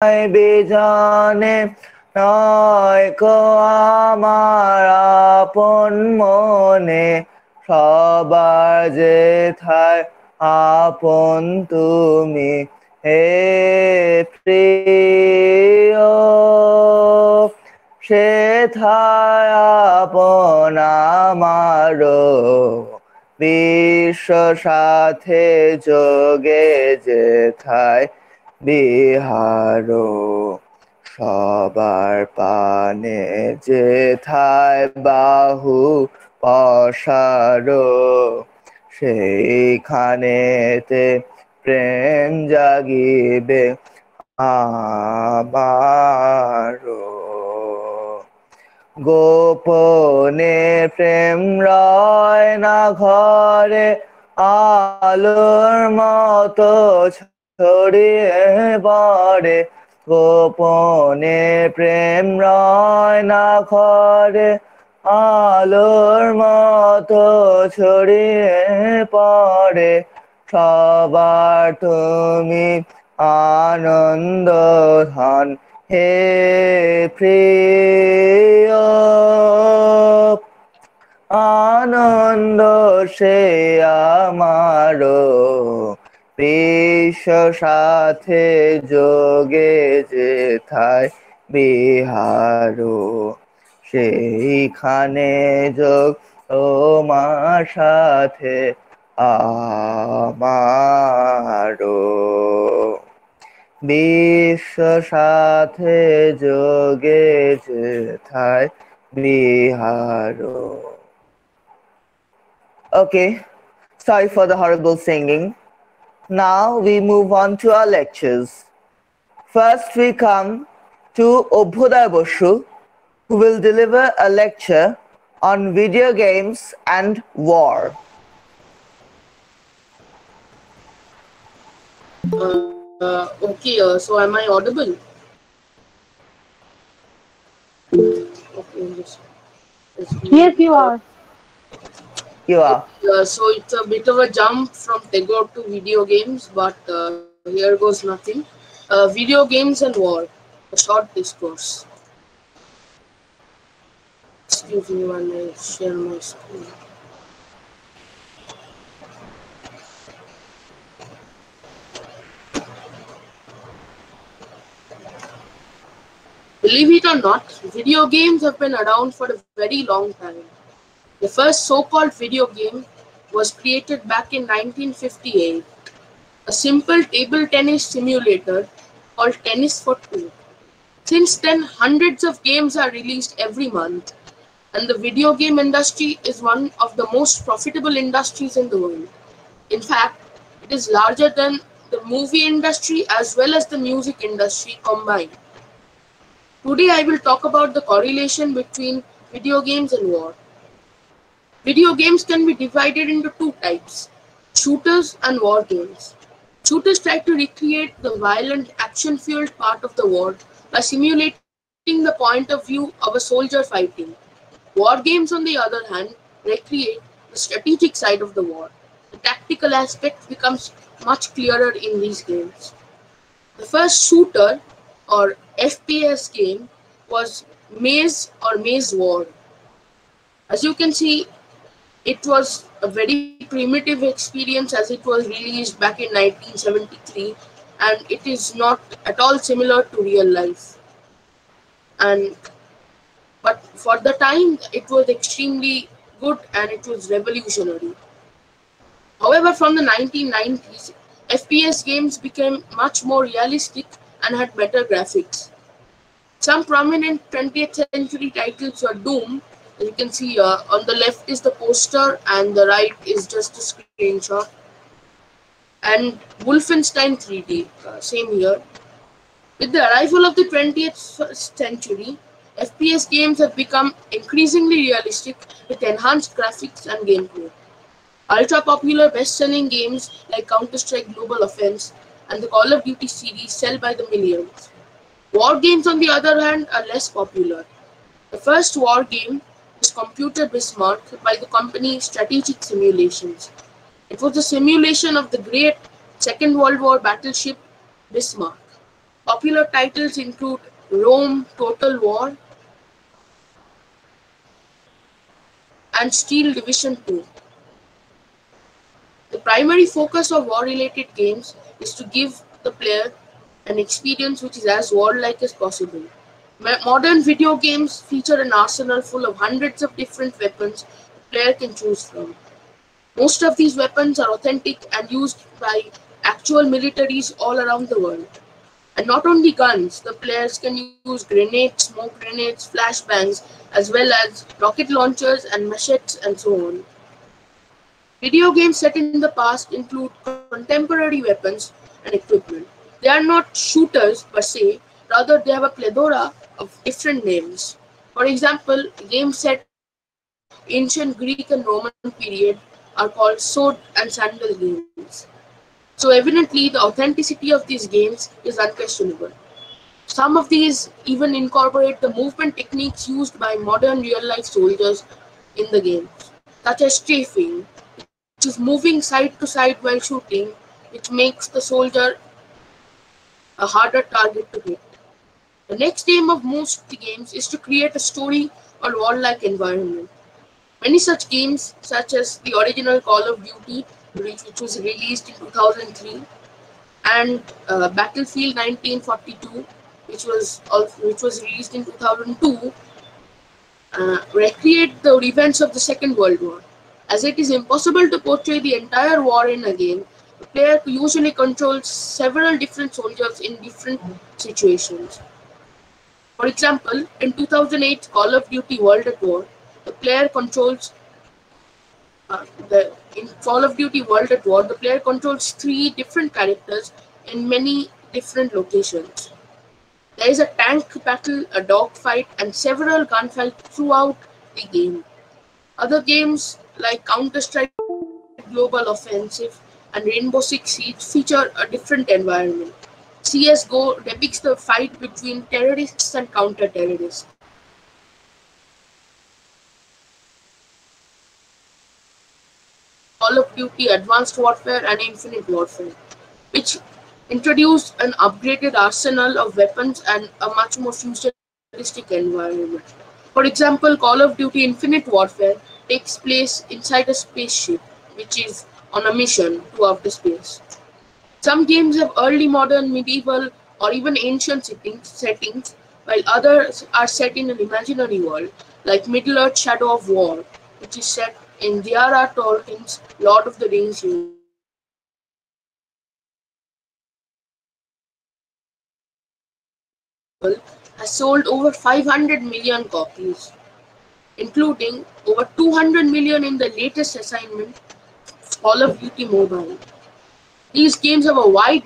বিজানে নয়কো আমার আপন মনে সবার যেথায় আপন তুমি হে প্রিয় সেথায় আপন আমারো বিশ্ব সাথে যোগে যেথায় বিহারো সবার পানে যেথায় বাহু পসারো সেইখানেতে প্রেম জাগিবে আমারো গোপনে প্রেম রয় না ঘরে আলোর মতো ছড়িয়ে পড়ে গোপনে প্রেম রয় না ঘরে আলোর মতো ছড়িয়ে পড়ে সবার তুমি আনন্দ ধন হে প্রিয় আনন্দ সে আমারো বিশ্ব সাথে যোগে যেথায় বিহারো সেইখানে যোগ তোমার সাথে আমারো বিশ্ব সাথে যোগে যেথায় বিহারো Okay, sorry for the horrible singing. Now we move on to our lectures. First we come to Obhuday Boshu, who will deliver a lecture on video games and war. Okay, so am I audible? Okay, Yes, you are. You are. So it's a bit of a jump from Tego to video games, but here goes nothing. Video games and war, a short discourse. Excuse me when I share my screen. Believe it or not, video games have been around for a very long time. The first so-called video game was created back in 1958, a simple table tennis simulator called Tennis for Two. Since then, hundreds of games are released every month, and the video game industry is one of the most profitable industries in the world. In fact, it is larger than the movie industry as well as the music industry combined. Today I will talk about the correlation between video games and war. Video games can be divided into two types, shooters and war games. Shooters try to recreate the violent, action-fueled part of the war by simulating the point of view of a soldier fighting. War games, on the other hand, recreate the strategic side of the war. The tactical aspect becomes much clearer in these games. The first shooter, or FPS game, was Maze or Maze War. As you can see, it was a very primitive experience as it was released back in 1973, and it is not at all similar to real life. But for the time, it was extremely good and it was revolutionary. However, from the 1990s, FPS games became much more realistic and had better graphics. Some prominent 20th century titles were Doom. As you can see, on the left is the poster and the right is just a screenshot. And Wolfenstein 3D, same here. With the arrival of the 20th century, FPS games have become increasingly realistic with enhanced graphics and gameplay. Ultra-popular best-selling games like Counter-Strike Global Offense and the Call of Duty series sell by the millions. War games, on the other hand, are less popular. The first war game was Computer Bismarck by the company Strategic Simulations. It was a simulation of the great Second World War battleship Bismarck. Popular titles include Rome Total War and Steel Division 2. The primary focus of war-related games is to give the player an experience which is as warlike as possible. Modern video games feature an arsenal full of hundreds of different weapons the player can choose from. Most of these weapons are authentic and used by actual militaries all around the world. And not only guns, the players can use grenades, smoke grenades, flashbangs, as well as rocket launchers and machetes and so on. Video games set in the past include contemporary weapons and equipment. They are not shooters per se, rather they have a plethora of different names. For example, games set in the ancient Greek and Roman period are called sword and sandal games. So evidently the authenticity of these games is unquestionable. Some of these even incorporate the movement techniques used by modern real-life soldiers in the games, such as strafing, which is moving side to side while shooting, which makes the soldier a harder target to hit. The next aim of most games is to create a story or warlike environment. Many such games, such as the original Call of Duty, which was released in 2003, and Battlefield 1942, which was released in 2002, recreate the events of the Second World War. As it is impossible to portray the entire war in a game, the player usually controls several different soldiers in different situations. For example, in 2008 Call of Duty World at War, the player controls in Call of Duty World at War, the player controls three different characters in many different locations. There is a tank battle, a dogfight, and several gunfights throughout the game. Other games like Counter-Strike Global Offensive and Rainbow Six Siege feature a different environment. CS:GO depicts the fight between terrorists and counter-terrorists. Call of Duty Advanced Warfare and Infinite Warfare, which introduced an upgraded arsenal of weapons and a much more futuristic environment. For example, Call of Duty Infinite Warfare takes place inside a spaceship, which is on a mission to outer space. Some games have early modern, medieval, or even ancient settings, while others are set in an imaginary world, like Middle-earth Shadow of War, which is set in J.R.R. Tolkien's Lord of the Rings universe. Has sold over 500 million copies, including over 200 million in the latest assignment, Call of Duty Mobile. These games have a wide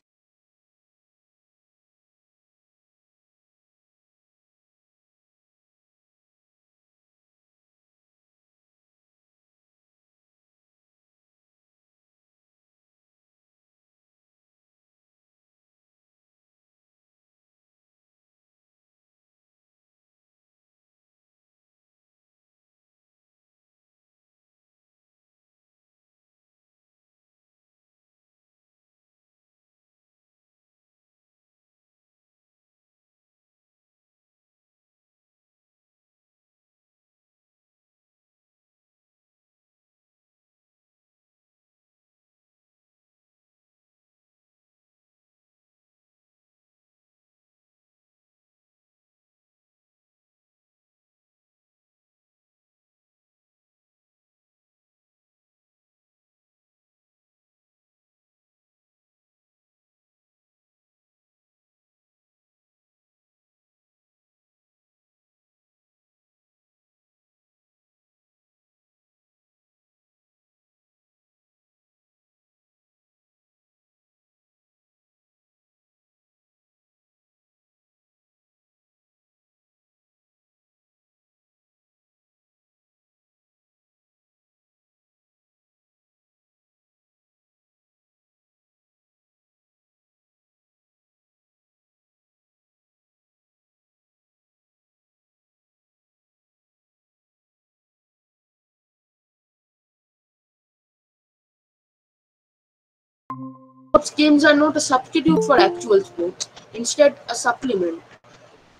Sports games are not a substitute for actual sports, instead a supplement.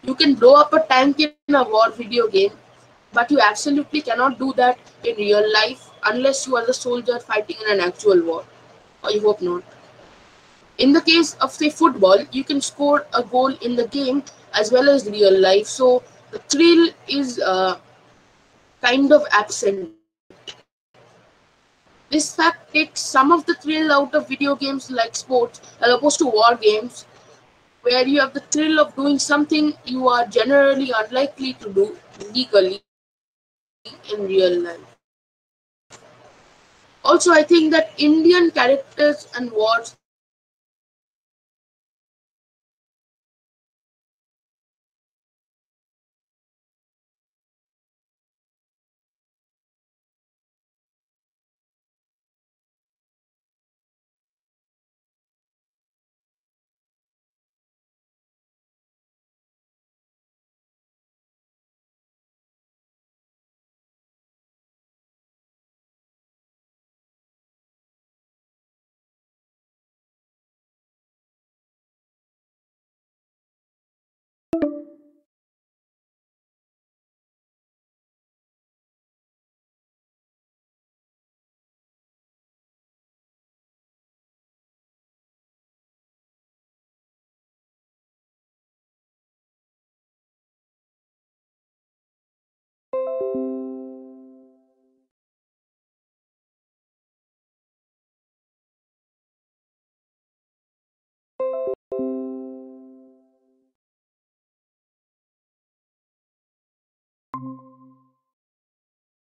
You can blow up a tank in a war video game, but you absolutely cannot do that in real life unless you are the soldier fighting in an actual war. I hope not. In the case of, say, football, you can score a goal in the game as well as real life, so the thrill is kind of absent. This fact takes some of the thrill out of video games like sports as opposed to war games, where you have the thrill of doing something you are generally unlikely to do legally in real life. Also, I think that Indian characters and wars are very realistic.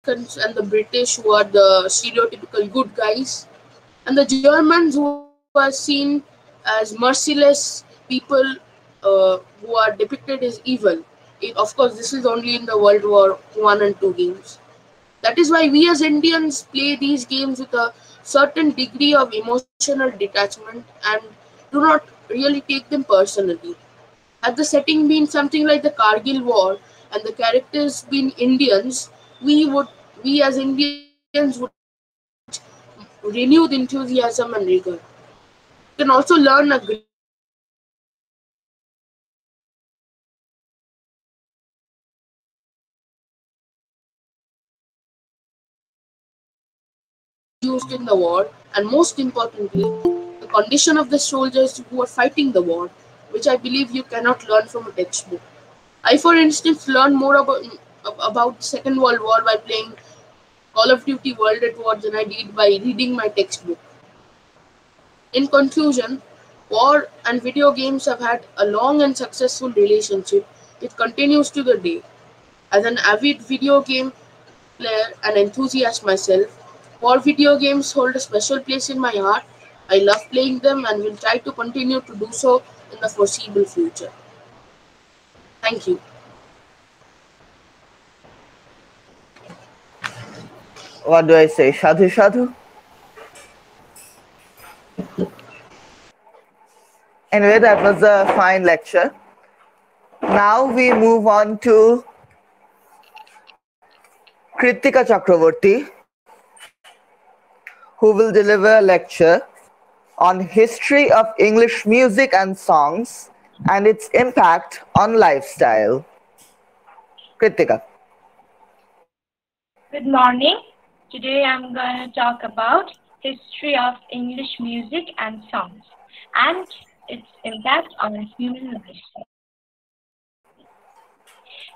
Americans and the British, who are the stereotypical good guys, and the Germans, who are seen as merciless people who are depicted as evil. Of course, this is only in the World War One and Two games. That is why we as Indians play these games with a certain degree of emotional detachment and do not really take them personally. Had the setting been something like the Kargil War and the characters been Indians, we as Indians would have renewed enthusiasm and rigor. You can also learn a great deal from watching Indian characters used in the war, and most importantly, the condition of the soldiers who are fighting the war, which I believe you cannot learn from a textbook. I, for instance, learned more about the Second World War by playing Call of Duty World at War than I did by reading my textbook. In conclusion, war and video games have had a long and successful relationship which continues to the day. As an avid video game player and enthusiast myself, war video games hold a special place in my heart. I love playing them and will try to continue to do so in the foreseeable future. Thank you. What do I say? Sadhu Sadhu? Anyway, that was a fine lecture. Now we move on to Kritika Chakravorty, who will deliver a lecture on history of English music and songs and its impact on lifestyle. Kritika. Good morning. Today I'm going to talk about history of English music and songs and its impact on human lifestyle.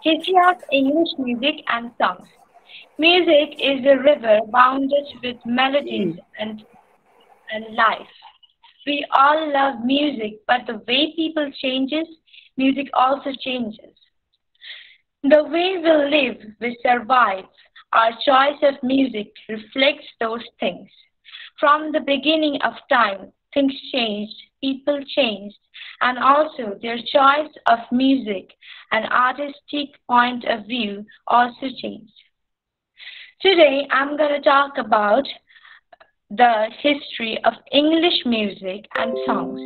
History of English music and songs. Music is a river bounded with melodies and life. We all love music, but the way people changes, music also changes. The way we live, we survive. Our choice of music reflects those things. From the beginning of time, things changed, people changed, and also their choice of music and artistic point of view also changed. Today, I'm going to talk about the history of English music and songs.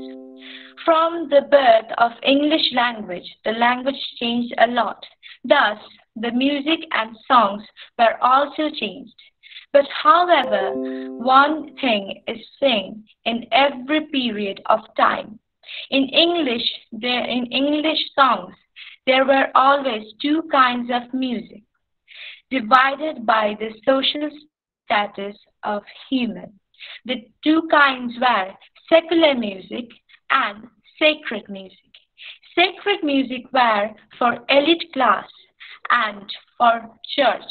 From the birth of English language, the language changed a lot. Thus, the music and songs were also changed. But however, one thing is seen in every period of time. In English songs, there were always two kinds of music, divided by the social status of human. The two kinds were secular music and sacred music. Sacred music were for elite class and for church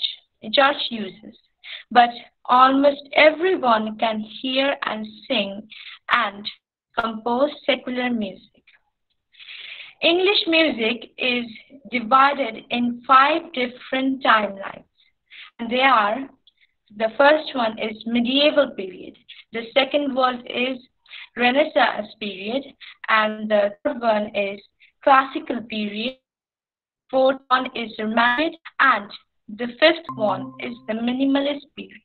uses, but almost everyone can hear and sing and compose secular music. English music is divided in five different timelines, and they are: the first one is medieval period, the second one is Renaissance period, and the third one is classical period, fourth one is romantic, and the fifth one is the minimalist period.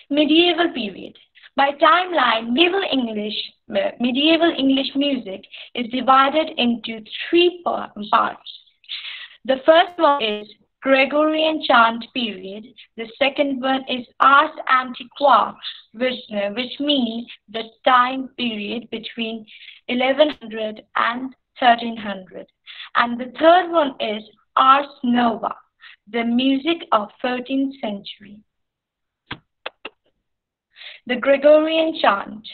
Medieval period. By timeline, medieval English music is divided into three parts. The first one is Gregorian chant period. The second one is Ars Antiqua, which means the time period between 1100 and 1300. And the third one is Ars Nova, the music of 13th century. The Gregorian chant.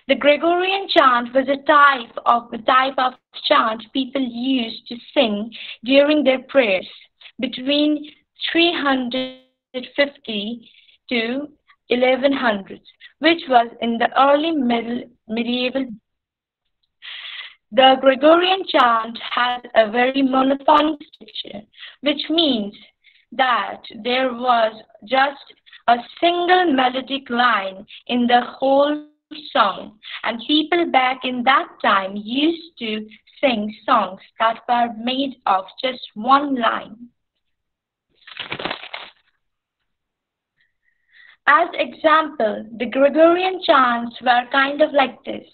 The Gregorian chant was a type of chant people used to sing during their prayers between 350 to 1100, which was in the early medieval. The Gregorian chant has a very monophonic structure, which means that there was just a single melodic line in the whole song, and people back in that time used to sing songs that were made of just one line. As example, the Gregorian chants were kind of like this.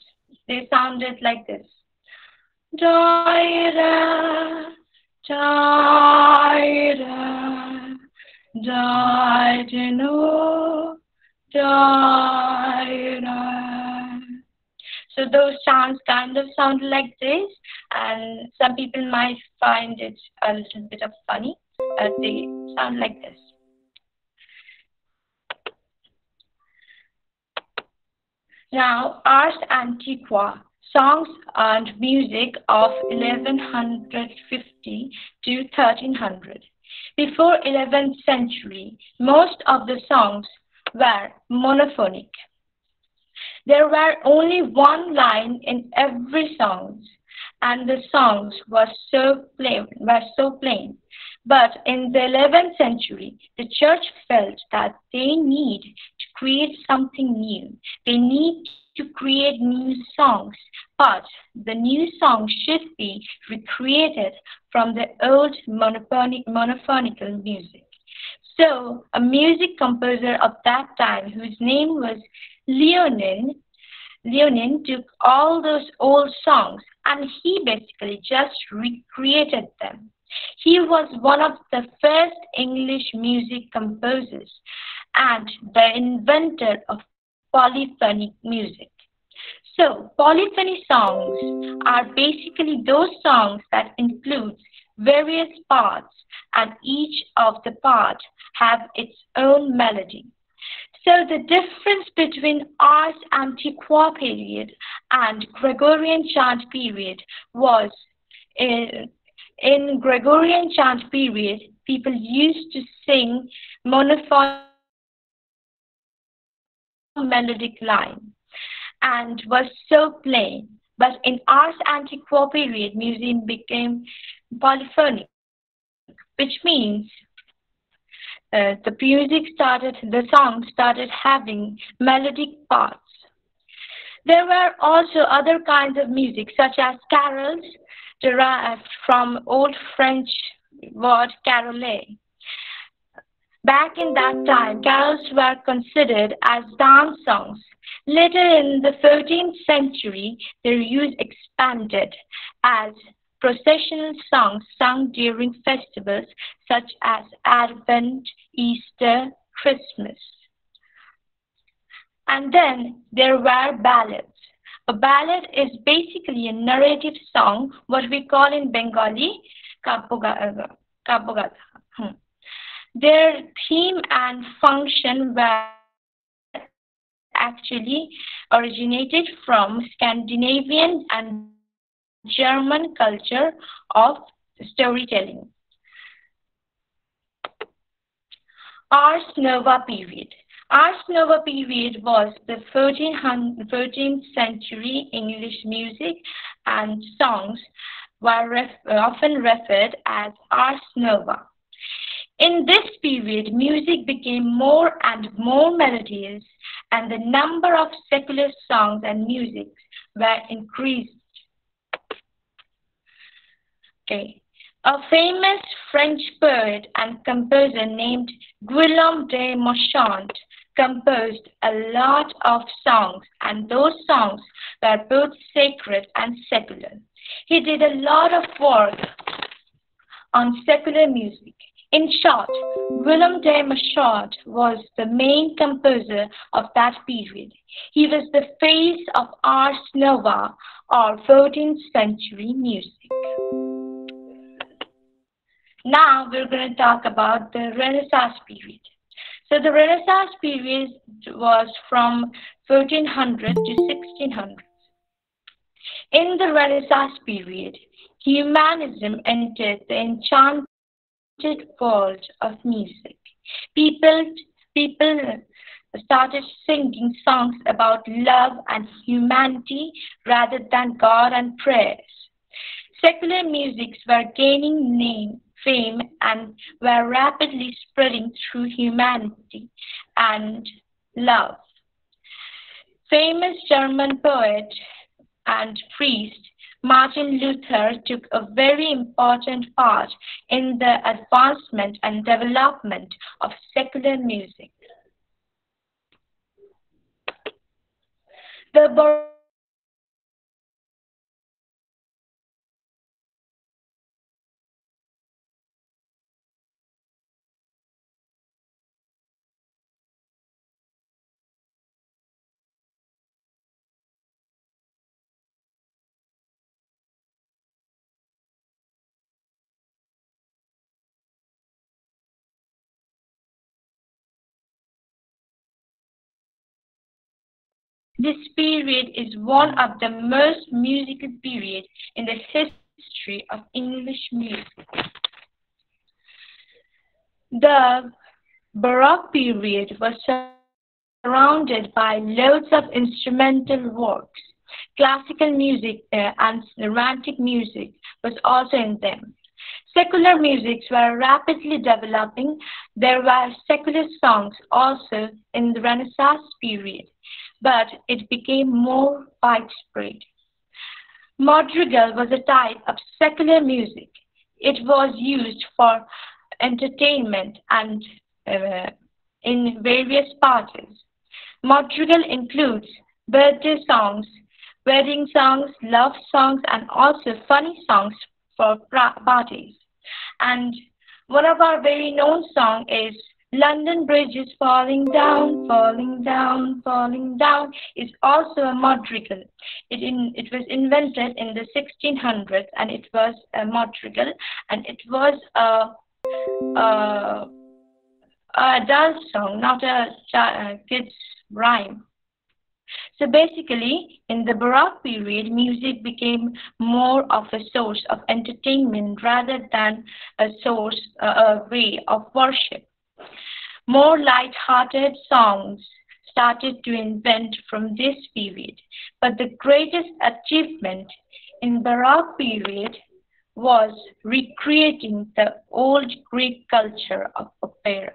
They sounded like this. Da-da, da-da, da-da, da-da. So those chants kind of sound like this, and some people might find it a little bit of funny. They sound like this. Now, Ars Antiqua, songs and music of 1150 to 1300. Before 11th century, most of the songs were monophonic. There were only one line in every song, and the songs were so plain. But in the 11th century, the church felt that they need to create something new. They need to create new songs, but the new songs should be recreated from the old monophonical music. So, a music composer of that time, whose name was Leonin took all those old songs and he basically just recreated them. He was one of the first English music composers and the inventor of polyphonic music. So, polyphony songs are basically those songs that include various parts, and each of the parts have its own melody. So the difference between Ars Antiqua period and Gregorian chant period was in Gregorian chant period, people used to sing monophonic melodic line and was so plain. But in Ars Antiqua period, music became polyphonic, which means the song started having melodic parts. There were also other kinds of music, such as carols, derived from Old French word caroler, Back in that time, carols were considered as dance songs. Later in the 13th century, their use expanded as processional songs sung during festivals such as Advent, Easter, Christmas. And then there were ballads. A ballad is basically a narrative song, what we call in Bengali Kapogatha. Their theme and function were actually originated from Scandinavian and German culture of storytelling. Ars Nova period. Ars Nova period was the 13th century. English music and songs were often referred as Ars Nova. In this period, music became more and more melodious, and the number of secular songs and music were increased. Okay. A famous French poet and composer named Guillaume de Montchamp composed a lot of songs, and those songs were both sacred and secular. He did a lot of work on secular music. In short, Guillaume de Montchamp was the main composer of that period. He was the face of Ars Nova, or 14th century music. Now we're going to talk about the Renaissance period. So the Renaissance period was from 1300 to 1600. In the Renaissance period, humanism entered the enchanted world of music. People started singing songs about love and humanity rather than God and prayers. Secular musics were gaining fame and were rapidly spreading through humanity and love. Famous German poet and priest Martin Luther took a very important part in the advancement and development of secular music. The This period is one of the most musical periods in the history of English music. The Baroque period was surrounded by loads of instrumental works. Classical music and romantic music was also in them. Secular musics were rapidly developing. There were secular songs also in the Renaissance period, but it became more widespread. Madrigal was a type of secular music. It was used for entertainment and in various parties. Madrigal includes birthday songs, wedding songs, love songs, and also funny songs for parties. And one of our very known songs is London Bridge is falling down, falling down, falling down is also a madrigal. It was invented in the 1600s, and it was a madrigal, and it was a adult song, not a kid's rhyme. So basically, in the Baroque period, music became more of a source of entertainment rather than a way of worship. More light-hearted songs started to invent from this period, but the greatest achievement in Baroque period was recreating the old Greek culture of opera.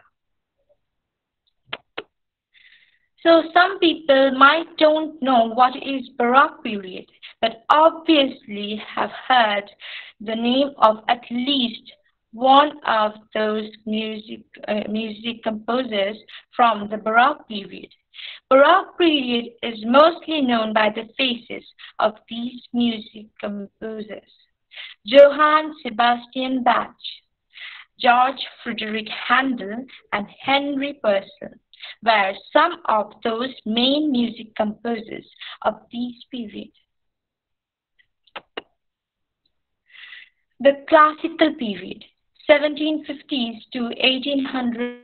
So some people might don't know what is Baroque period, but obviously have heard the name of at least one of those music composers from the Baroque period. Baroque period is mostly known by the faces of these music composers: Johann Sebastian Bach, George Frideric Handel, and Henry Purcell were some of those main music composers of this period. The Classical period, 1750s to 1800s,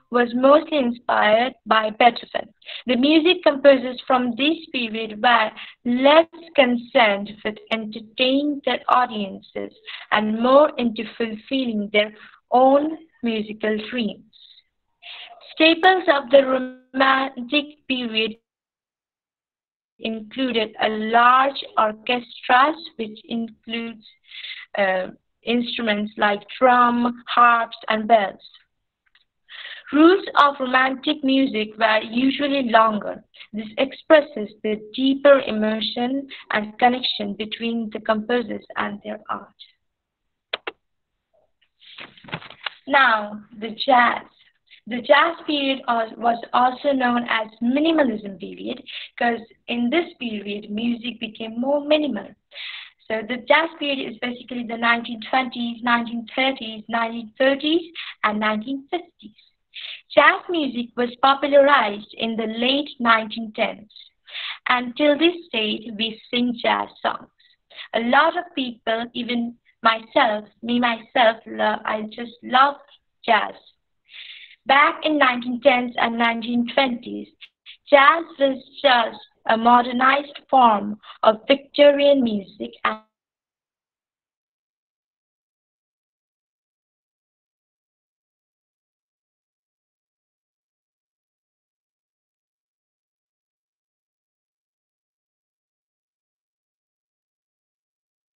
was mostly inspired by Beethoven. The music composers from this period were less concerned with entertaining their audiences and more into fulfilling their own musical dreams. Staples of the Romantic period included a large orchestras, which includes instruments like drum, harps, and bells. Rules of Romantic music were usually longer. This expresses the deeper emotion and connection between the composers and their art. Now, the jazz. The jazz period was also known as minimalism period because in this period music became more minimal. So the jazz period is basically the 1920s, 1930s, 1930s, and 1950s. Jazz music was popularized in the late 1910s. And till this date, we sing jazz songs. A lot of people, even myself, I just love jazz. Back in 1910s and 1920s, jazz was just a modernized form of Victorian music and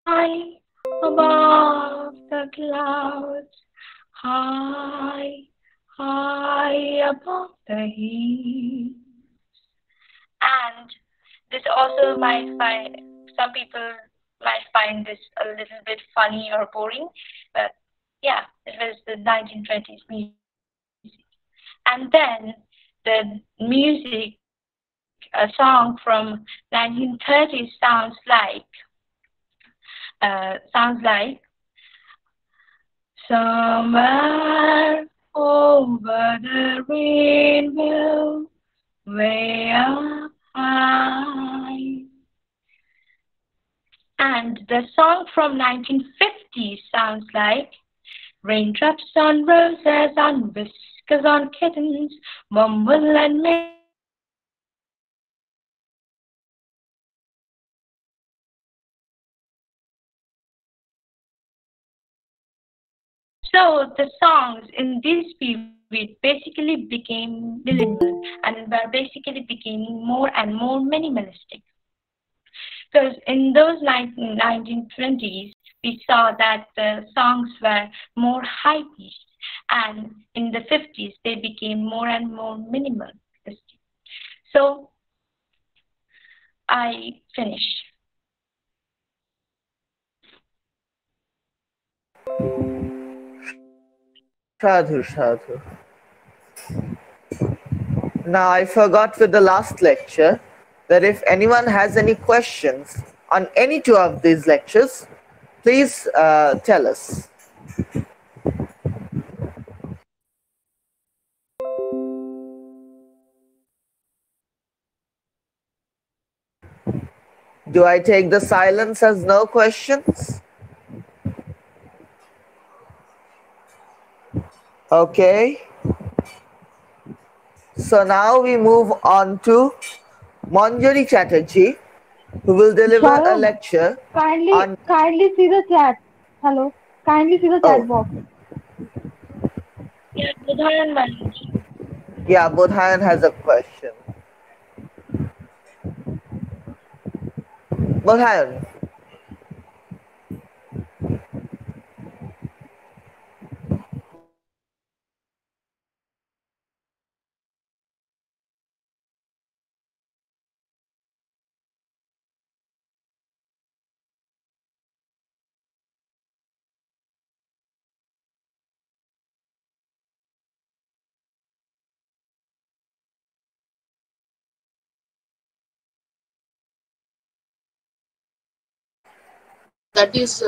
high above the clouds, high, high above the hills. And this also might find, some people might find this a little bit funny or boring, but yeah, it was the 1920s music. And then the music, a song from 1930s sounds like sounds like somewhere over the rainbow, way up high. And the song from 1950 sounds like raindrops on roses, on whiskers on kittens, mumble and make songs of happiness. So the songs in this period basically became minimal and were basically becoming more and more minimalistic. Because in those 1920s, we saw that the songs were more high pitched, and in the 50s, they became more and more minimalistic. So I finish. Sadhu, sadhu. Now, I forgot with the last lecture that if anyone has any questions on any two of these lectures, please tell us. Do I take the silence as no questions? Okay. So now we move on to Manjari Chatterjee, who will deliver a Saurabh, lecture kindly on. kindly see the chat. Hello. Kindly see the Oh, chat box. Yeah, Budharan Manoj. yeah, Bodhayan has a question. Bodhayan, That is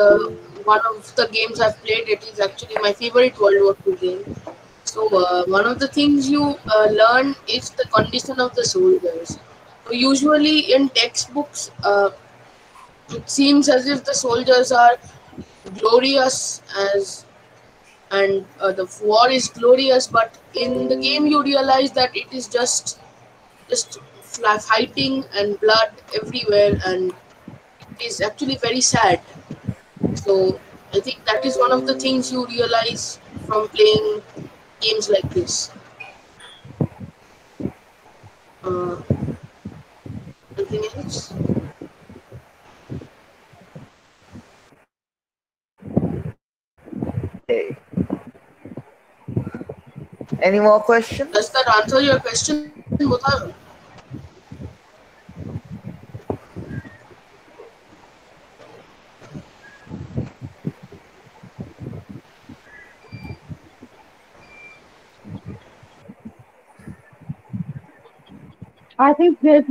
one of the games I've played. It is actually my favorite World War II game. So one of the things you learn is the condition of the soldiers. So usually in textbooks, it seems as if the soldiers are glorious as and the war is glorious, but in the game you realize that it is just fighting and blood everywhere, and it is actually very sad. So I think that is one of the things you realize from playing games like this. Uh, Anything else? okay. Any more questions? Does that answer your question, Mutharu? I think there's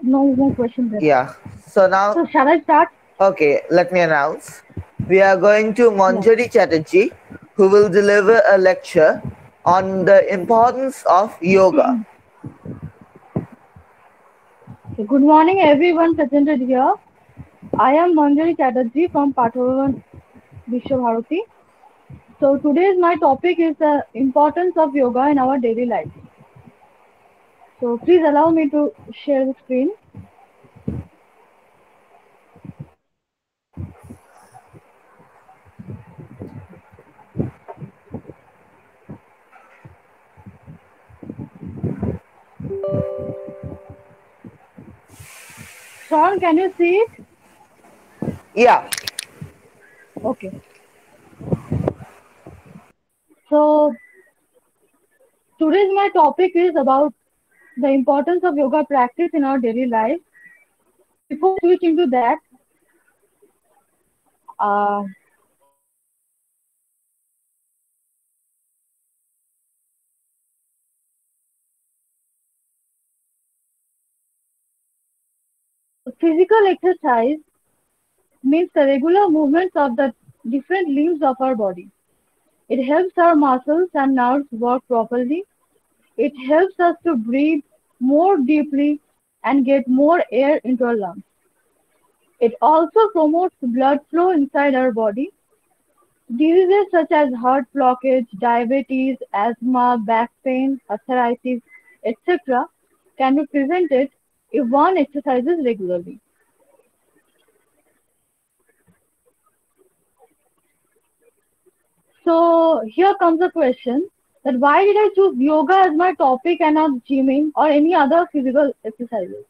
no more question there. Yeah. So now, So shall I start? okay, let me announce. We are going to Yeah. Manjari Chatterjee, who will deliver a lecture on the importance of yoga. So good morning everyone presented here. I am Manjari Chatterjee from Pathovan Vishwabharati. So today's my topic is the importance of yoga in our daily life. So please allow me to share the screen. Sean, can you see it? Yeah. Okay. So today's my topic is about the importance of yoga practice in our daily life. Before switching to that, uh, physical exercise means the regular movements of the different limbs of our body. It helps our muscles and nerves work properly. It helps us to breathe more deeply and get more air into our lungs. It also promotes blood flow inside our body. Diseases such as heart blockage, diabetes, asthma, back pain, arthritis, etc. can be prevented if one exercises regularly. So here comes a question that why did I choose yoga as my topic and not gymming or any other physical exercises?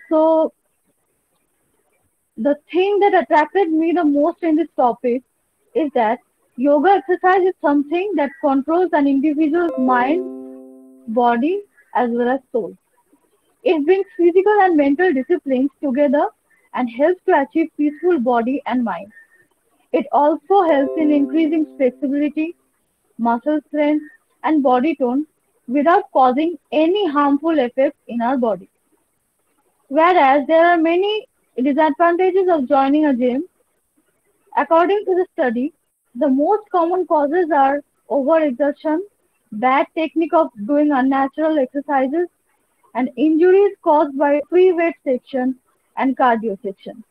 So the thing that attracted me the most in this topic is that yoga exercise is something that controls an individual's mind, body, as well as soul. It brings physical and mental disciplines together and helps to achieve peaceful body and mind. It also helps in increasing flexibility, muscle strength, and body tone without causing any harmful effects in our body. Whereas there are many disadvantages of joining a gym. According to the study, the most common causes are overexertion, bad technique of doing unnatural exercises, and injuries caused by free weight section and cardio section.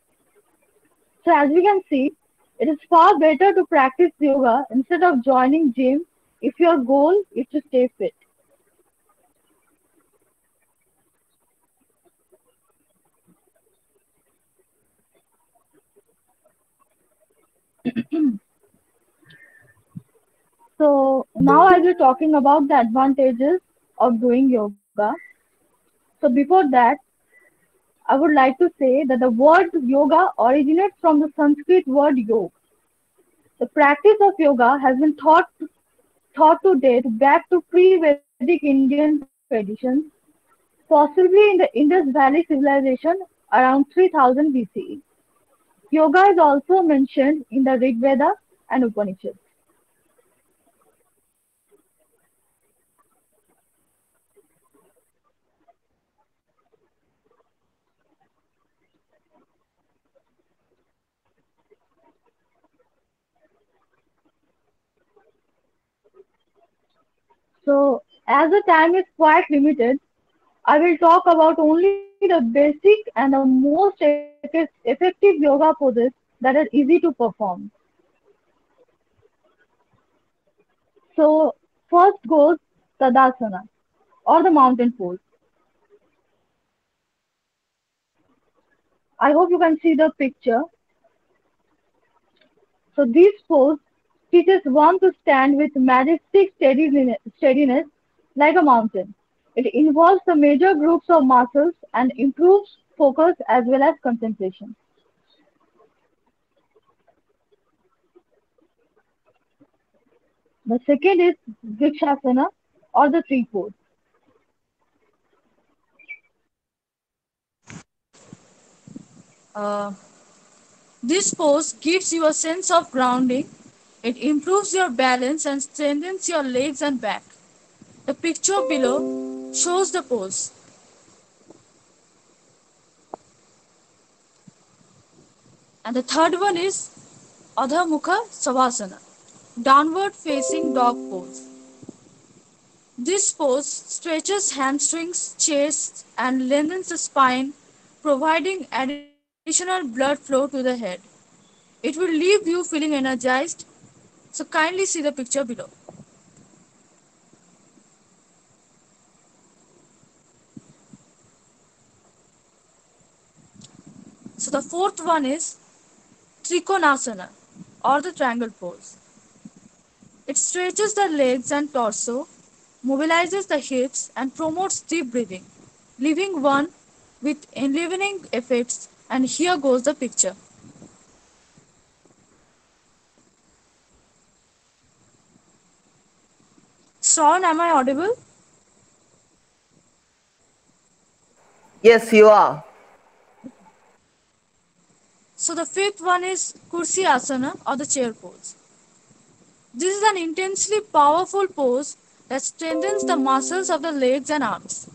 So as we can see, it is far better to practice yoga instead of joining gym if your goal is to stay fit. So now I'll be talking about the advantages of doing yoga. So before that, I would like to say that the word yoga originates from the Sanskrit word yog. The practice of yoga has been thought to date back to pre-Vedic Indian traditions, possibly in the Indus Valley civilization around 3000 BCE. Yoga is also mentioned in the Rig Veda and Upanishads. So, as the time is quite limited, I will talk about only the basic and the most effective yoga poses that are easy to perform. So, first goes Tadasana or the mountain pose. I hope you can see the picture. So, this pose teaches one to stand with majestic steadiness like a mountain. It involves the major groups of muscles and improves focus as well as concentration. The second is Vrikshasana or the tree pose. Uh, this pose gives you a sense of grounding. It improves your balance and strengthens your legs and back. The picture below shows the pose. And the third one is Adha Mukha Savasana, downward facing dog pose. This pose stretches hamstrings, chest, and lengthens the spine, providing additional blood flow to the head. It will leave you feeling energized. So kindly see the picture below. So the fourth one is Trikonasana or the triangle pose. It stretches the legs and torso, mobilizes the hips, and promotes deep breathing, leaving one with enlivening effects. And here goes the picture. Sean, am I audible? Yes, you are. So the fifth one is Kursi Asana or the chair pose. This is an intensely powerful pose that strengthens the muscles of the legs and arms.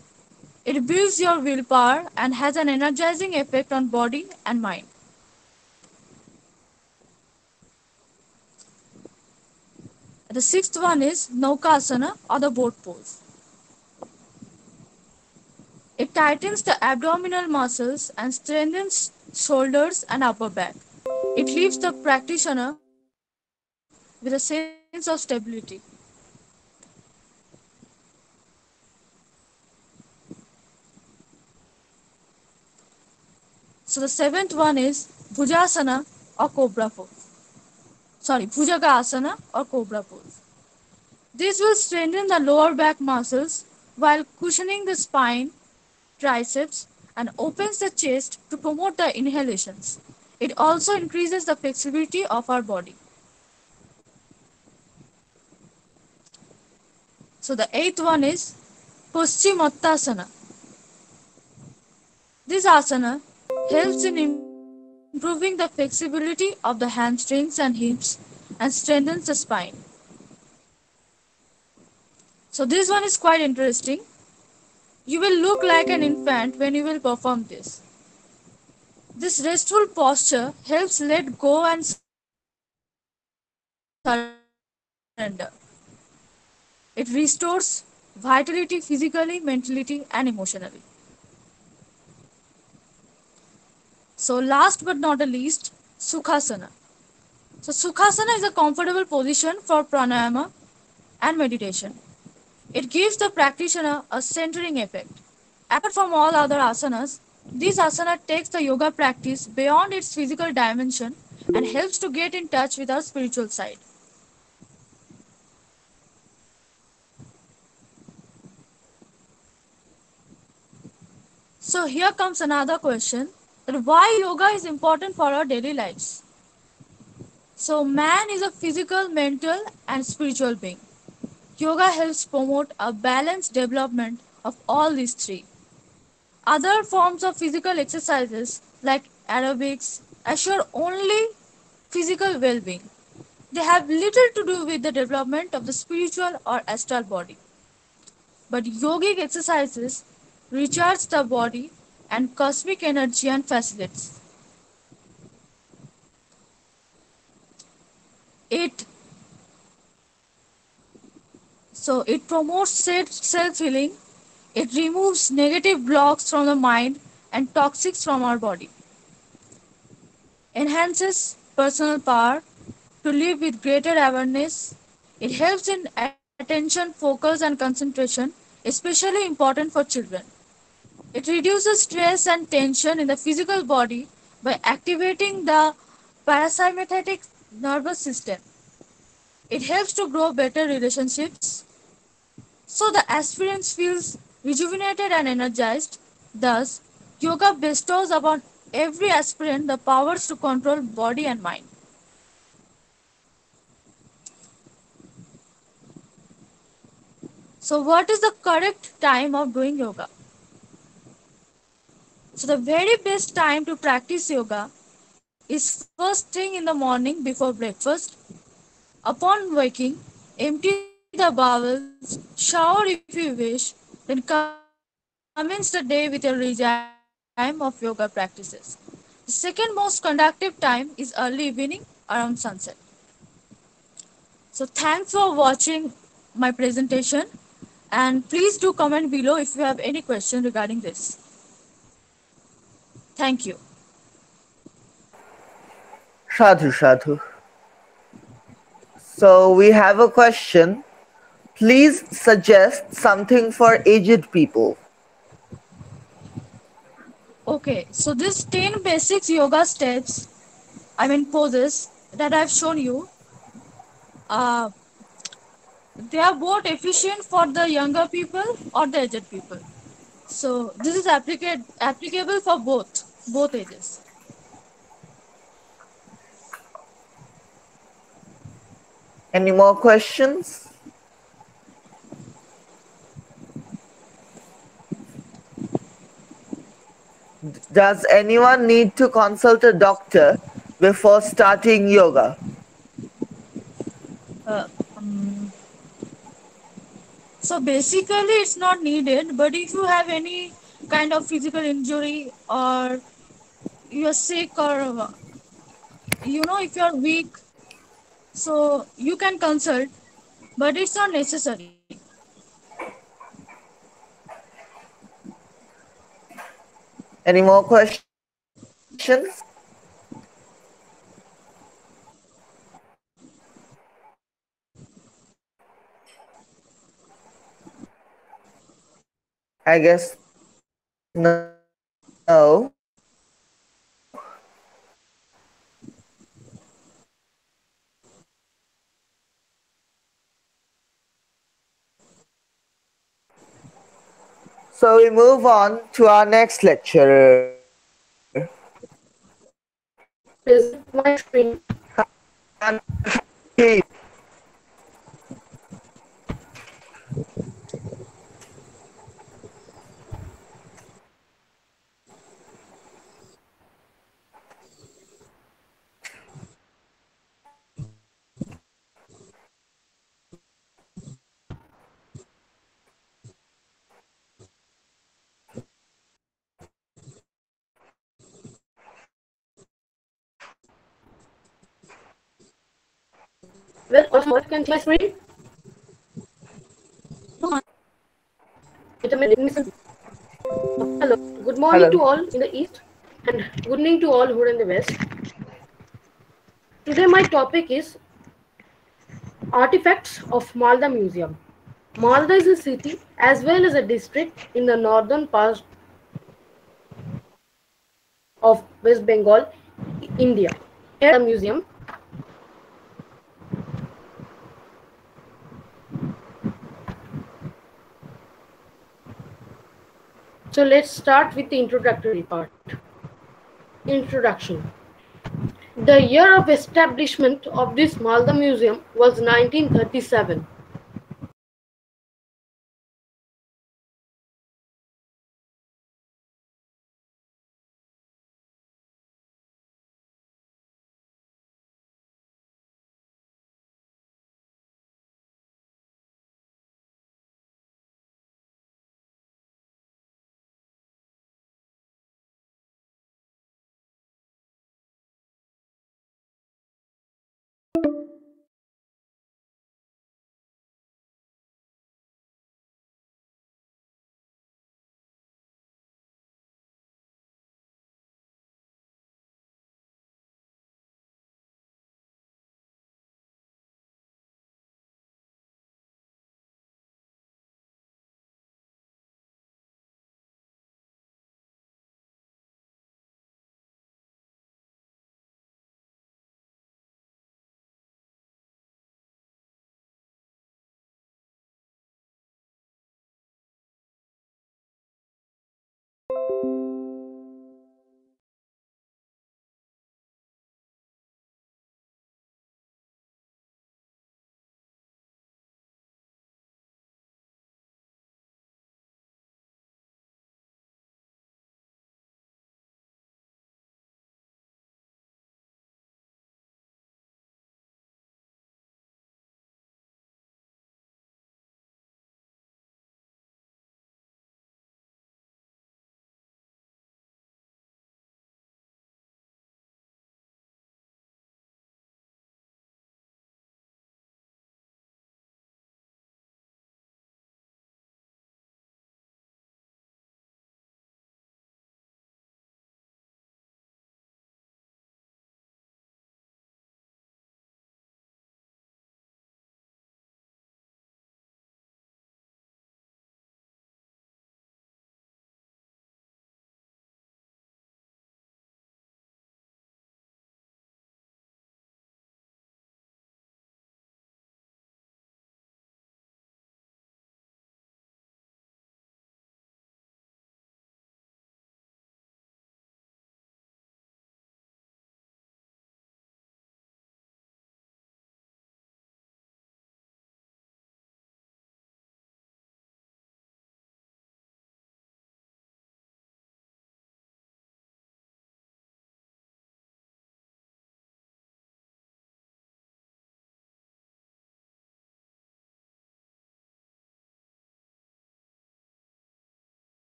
It builds your willpower and has an energizing effect on body and mind. The sixth one is Naukasana or the boat pose. It tightens the abdominal muscles and strengthens shoulders and upper back. It leaves the practitioner with a sense of stability. So the seventh one is Bhujasana or Cobra pose. Sorry, Bhujaga Asana or Cobra pose. This will strengthen the lower back muscles while cushioning the spine, triceps, and opens the chest to promote the inhalations. It also increases the flexibility of our body. So the eighth one is Paschimottanasana. This asana helps in improving the flexibility of the hamstrings and hips and strengthens the spine. So this one is quite interesting. You will look like an infant when you will perform this. This restful posture helps let go and surrender. It restores vitality physically, mentally, and emotionally. So, last but not the least, Sukhasana. So, Sukhasana is a comfortable position for pranayama and meditation. It gives the practitioner a centering effect. Apart from all other asanas, this asana takes the yoga practice beyond its physical dimension and helps to get in touch with our spiritual side. So here comes another question, that why yoga is important for our daily lives. So man is a physical, mental and spiritual being. Yoga helps promote a balanced development of all these three. Other forms of physical exercises like aerobics assure only physical well-being. They have little to do with the development of the spiritual or astral body. But yogic exercises recharge the body and cosmic energy and facilitates it. So it promotes self-healing. It removes negative blocks from the mind and toxics from our body. Enhances personal power to live with greater awareness. It helps in attention, focus, and concentration, especially important for children. It reduces stress and tension in the physical body by activating the parasympathetic nervous system. It helps to grow better relationships, so the aspirant feels rejuvenated and energized. Thus, yoga bestows upon every aspirant the powers to control body and mind. So, what is the correct time of doing yoga? So, the very best time to practice yoga is first thing in the morning before breakfast. Upon waking, empty the bowels, shower if you wish, then commence the day with a regime of yoga practices. The second most conductive time is early evening around sunset. So, thanks for watching my presentation, and please do comment below if you have any question regarding this. Thank you. Sadhu, sadhu. So we have a question. Please suggest something for aged people. Okay, so this 10 basics yoga steps, poses that I've shown you, uh, they are both efficient for the younger people or the aged people. So this is applicable for both ages. Any more questions? Does anyone need to consult a doctor before starting yoga? Uh, um, so basically, it's not needed. But if you have any kind of physical injury, or you're sick, or if you're weak, so you can consult. but it's not necessary. Any more questions? I guess no. So we move on to our next lecturer. Present my screen. He- Well, all small, can see my screen. Wait a minute, listen. Hello, good morning to Hello. all in the east and good evening to all who are in the west. Today my topic is artifacts of Malda Museum. Malda is a city as well as a district in the northern part of West Bengal, India. Here the museum. So let's start with the introductory part. Introduction. The year of establishment of this Malda Museum was 1937.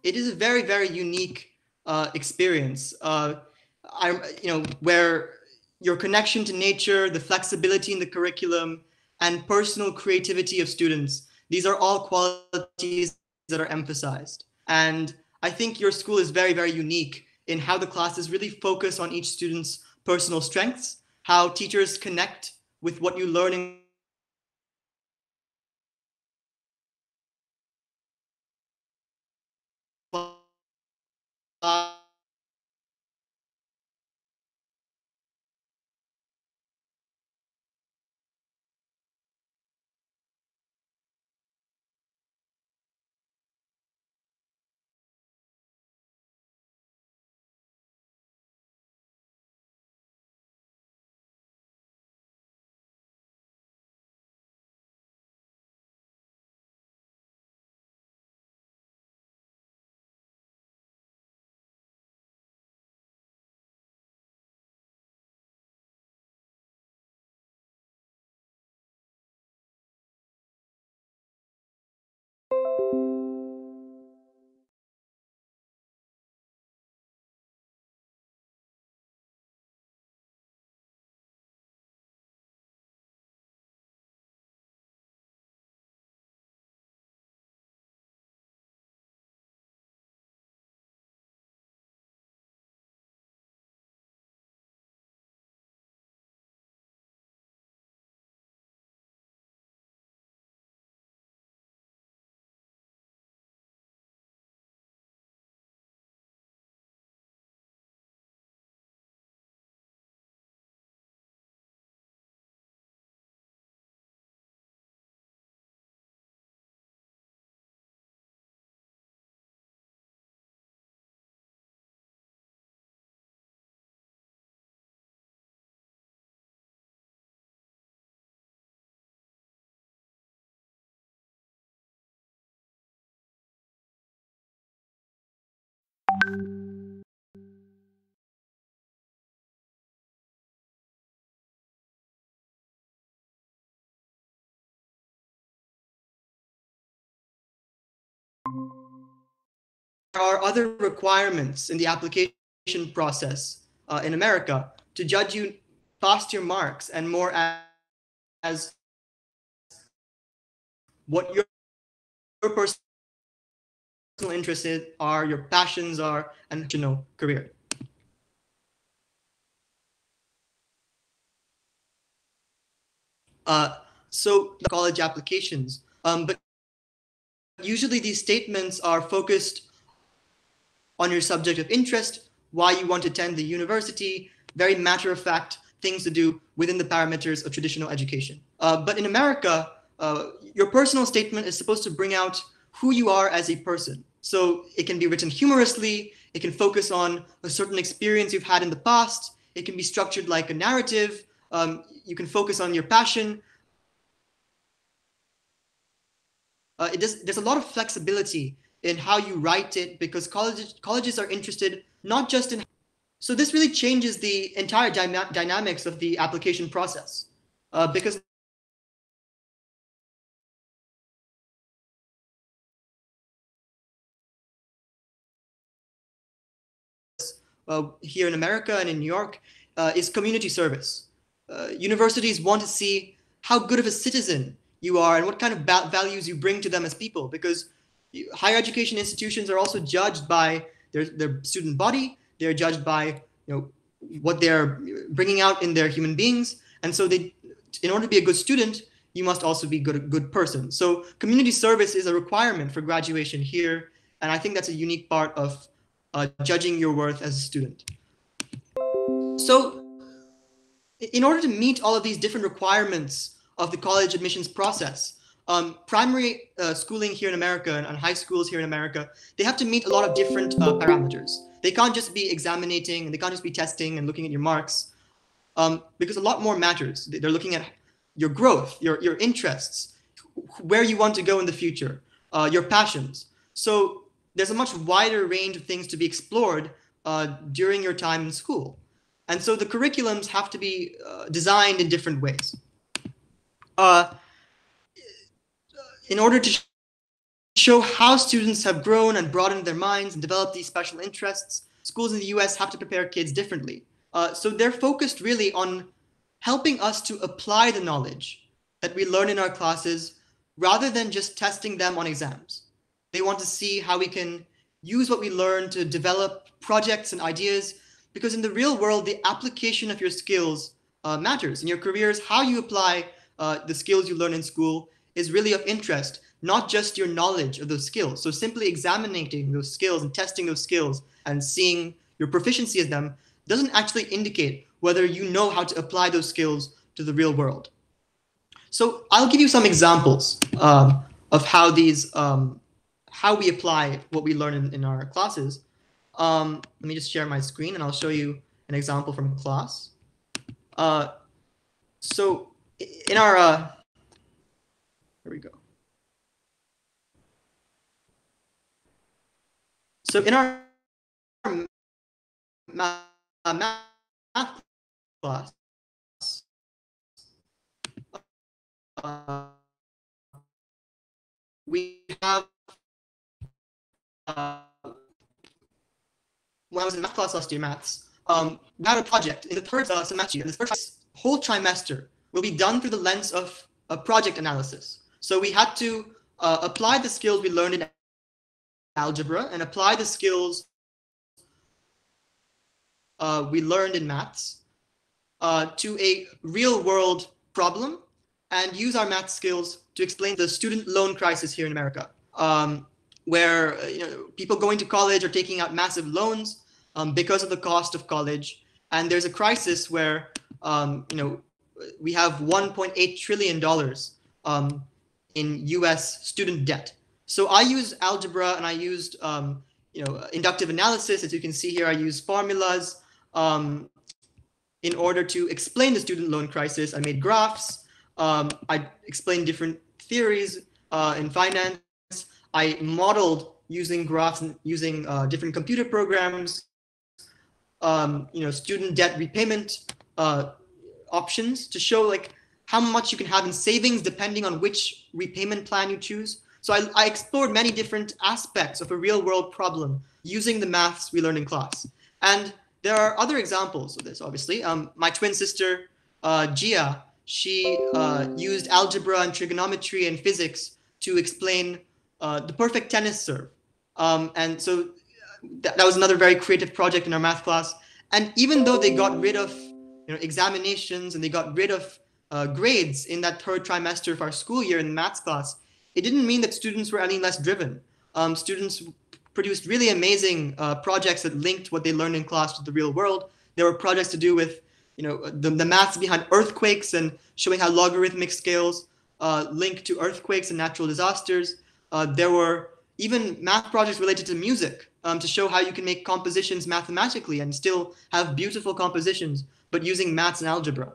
it is a very, very unique experience. Where your connection to nature, the flexibility in the curriculum, and personal creativity of students, these are all qualities that are emphasized. And I think your school is very, very unique in how the classes really focus on each student's personal strengths, how teachers connect with what you learn in class. There are other requirements in the application process in America to judge you past your marks and more as what your personal interests are, your passions are, and career. So college applications, but usually these statements are focused on your subject of interest, why you want to attend the university, very matter-of-fact things to do within the parameters of traditional education. But in America, your personal statement is supposed to bring out who you are as a person. So it can be written humorously, it can focus on a certain experience you've had in the past, it can be structured like a narrative, you can focus on your passion. There's a lot of flexibility in how you write it because colleges are interested not just in. So this really changes the entire dynamics of the application process because here in America and in New York is community service. Universities want to see how good of a citizen you are and what kind of values you bring to them as people, because higher education institutions are also judged by their student body. They're judged by what they're bringing out in their human beings, and so in order to be a good student, you must also be a good person. So community service is a requirement for graduation here, and I think that's a unique part of judging your worth as a student. So in order to meet all of these different requirements of the college admissions process, primary schooling here in America and high schools here in America, they have to meet a lot of different parameters. They can't just be examining, and they can't just be testing and looking at your marks, because a lot more matters. They're looking at your growth, your interests, where you want to go in the future, your passions. So there's a much wider range of things to be explored during your time in school. And so the curriculums have to be designed in different ways. In order to show how students have grown and broadened their minds and developed these special interests. Schools in the US have to prepare kids differently. So they're focused really on helping us to apply the knowledge that we learn in our classes rather than just testing them on exams. They want to see how we can use what we learn to develop projects and ideas, because in the real world, the application of your skills matters. In your careers, how you apply the skills you learn in school is really of interest, not just your knowledge of those skills. So simply examining those skills and testing those skills and seeing your proficiency in them doesn't actually indicate whether you know how to apply those skills to the real world. So I'll give you some examples of how these, how we apply what we learn in our classes. Let me just share my screen and I'll show you an example from class. So in our, here we go. So in our math class, we have, when I was in math class last year, maths, we had a project in the third semester, and the first whole trimester will be done through the lens of a project analysis. So we had to apply the skills we learned in algebra and apply the skills we learned in maths to a real world problem and use our math skills to explain the student loan crisis here in America, where people going to college are taking out massive loans because of the cost of college, and there's a crisis where we have $1.8 trillion in U.S. student debt. So I used algebra and I used inductive analysis. As you can see here, I used formulas in order to explain the student loan crisis. I made graphs. I explained different theories in finance. I modeled using graphs and using different computer programs, student debt repayment options to show like how much you can have in savings depending on which repayment plan you choose. So I explored many different aspects of a real world problem using the maths we learned in class. And there are other examples of this, obviously. My twin sister, Gia, she used algebra and trigonometry and physics to explain the perfect tennis serve. And so that was another very creative project in our math class. And even though they got rid of examinations and they got rid of grades in that third trimester of our school year in the maths class, it didn't mean that students were any less driven. Students produced really amazing projects that linked what they learned in class to the real world. There were projects to do with the maths behind earthquakes and showing how logarithmic scales link to earthquakes and natural disasters. There were even math projects related to music to show how you can make compositions mathematically and still have beautiful compositions, but using maths and algebra.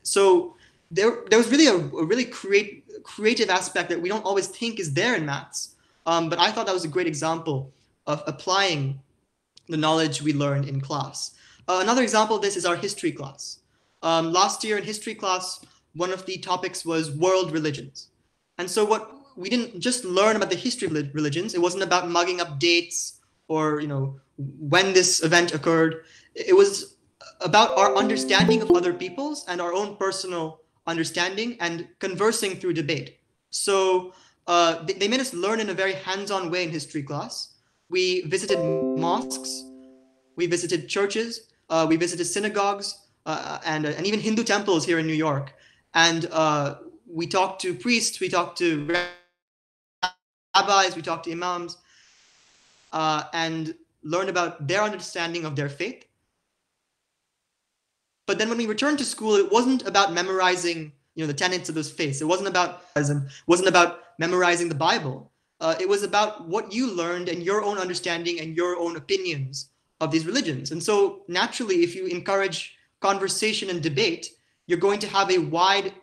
So there was really a really creative aspect that we don't always think is there in maths. But I thought that was a great example of applying the knowledge we learned in class. Another example of this is our history class. Last year in history class, one of the topics was world religions. And so we didn't just learn about the history of religions. It wasn't about mugging up dates or when this event occurred. It was about our understanding of other people's and our own personal understanding and conversing through debate. So they made us learn in a very hands-on way in history class. We visited mosques, we visited churches, we visited synagogues, and even Hindu temples here in New York. And we talked to priests, we talked to rabbis, we talked to imams, and learned about their understanding of their faith. But then when we returned to school, it wasn't about memorizing the tenets of those faiths. It wasn't about memorizing the Bible. It was about what you learned and your own understanding and your own opinions of these religions. And so naturally, if you encourage conversation and debate, you're going to have a wide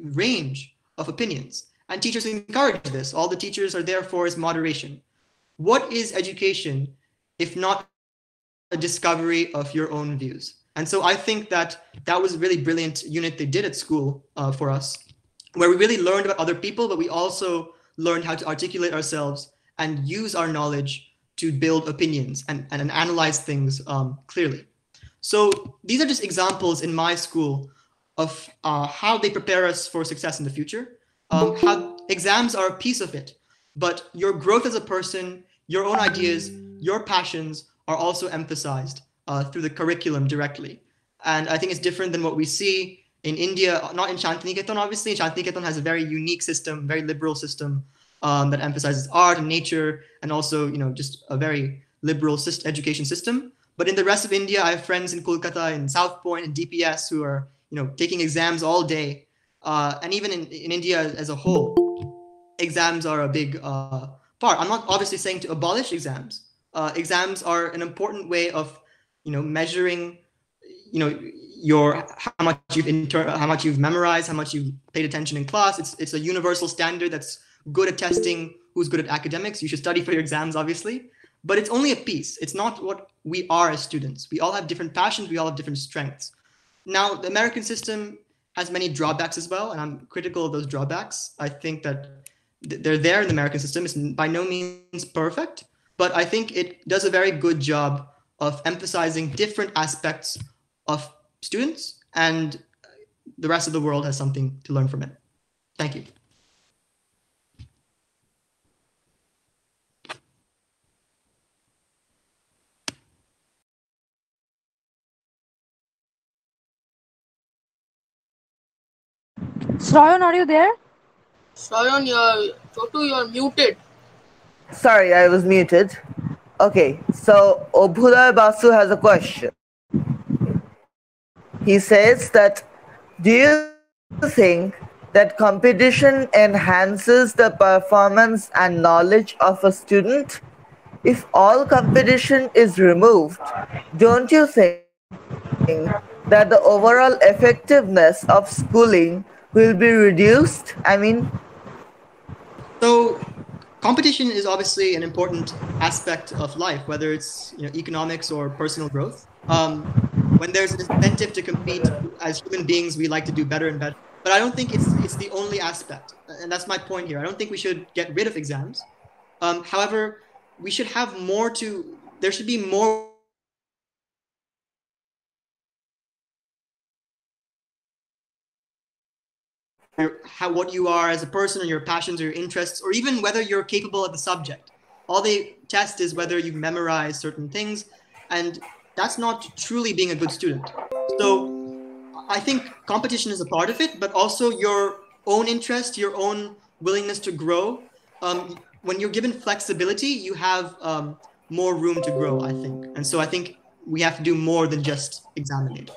range of opinions. And teachers encourage this. All the teachers are there for is moderation. What is education if not a discovery of your own views? And so I think that was a really brilliant unit they did at school for us, where we really learned about other people, but we also learned how to articulate ourselves and use our knowledge to build opinions and analyze things clearly. So these are just examples in my school of how they prepare us for success in the future. How exams are a piece of it, but your growth as a person, your own ideas, your passions are also emphasized through the curriculum directly. And I think it's different than what we see in India, not in Shantiniketan, obviously. Shantiniketan has a very unique system, very liberal system that emphasizes art and nature, and also, just a very liberal education system. But in the rest of India, I have friends in Kolkata, in South Point, and DPS who are, taking exams all day. And even in India as a whole, exams are a big part. I'm not obviously saying to abolish exams. Exams are an important way of, measuring, how much you've memorized, how much you've paid attention in class. It's a universal standard that's good at testing who's good at academics. You should study for your exams, obviously, but it's only a piece. It's not what we are as students. We all have different passions. We all have different strengths. Now, the American system has many drawbacks as well, and I'm critical of those drawbacks. I think that they're there in the American system. It's by no means perfect, but I think it does a very good job of emphasizing different aspects of students, and the rest of the world has something to learn from it. Thank you. Shrayan, are you there? Shrayan, Chotu, you're muted. Sorry, I was muted. Okay, so Obhuday Basu has a question. He says that, do you think that competition enhances the performance and knowledge of a student? If all competition is removed, don't you think that the overall effectiveness of schooling will be reduced? So competition is obviously an important aspect of life, whether it's economics or personal growth. When there's an incentive to compete, as human beings, we like to do better and better. But I don't think it's the only aspect, and that's my point here. I don't think we should get rid of exams. However, we should have more to. There should be more. What you are as a person, or your passions, or your interests, or even whether you're capable of the subject. All they test is whether you've memorized certain things, and that's not truly being a good student. So I think competition is a part of it, but also your own interest, your own willingness to grow. When you're given flexibility, you have more room to grow, I think. And so I think we have to do more than just examine it.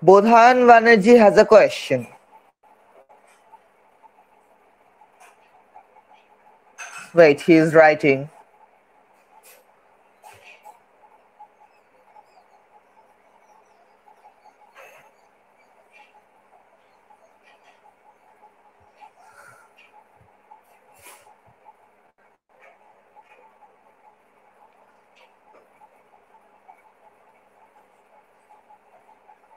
Bodhan Banerjee has a question. Wait, he is writing.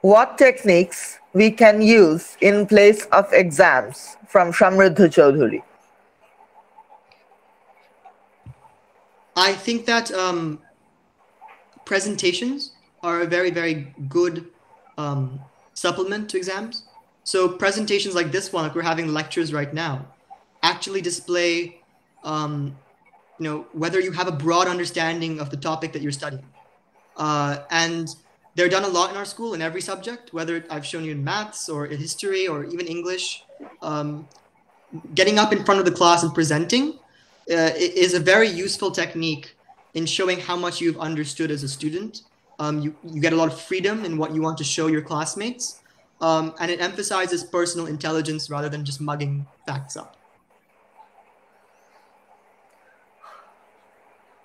What techniques we can use in place of exams? From Shamriddha Chaudhuri. I think that presentations are a very, very good supplement to exams. So presentations like this one, like we're having lectures right now, actually display, whether you have a broad understanding of the topic that you're studying. And they're done a lot in our school in every subject, whether I've shown you in maths or in history or even English. Getting up in front of the class and presenting is a very useful technique in showing how much you've understood as a student. You get a lot of freedom in what you want to show your classmates. And it emphasizes personal intelligence rather than just mugging facts up.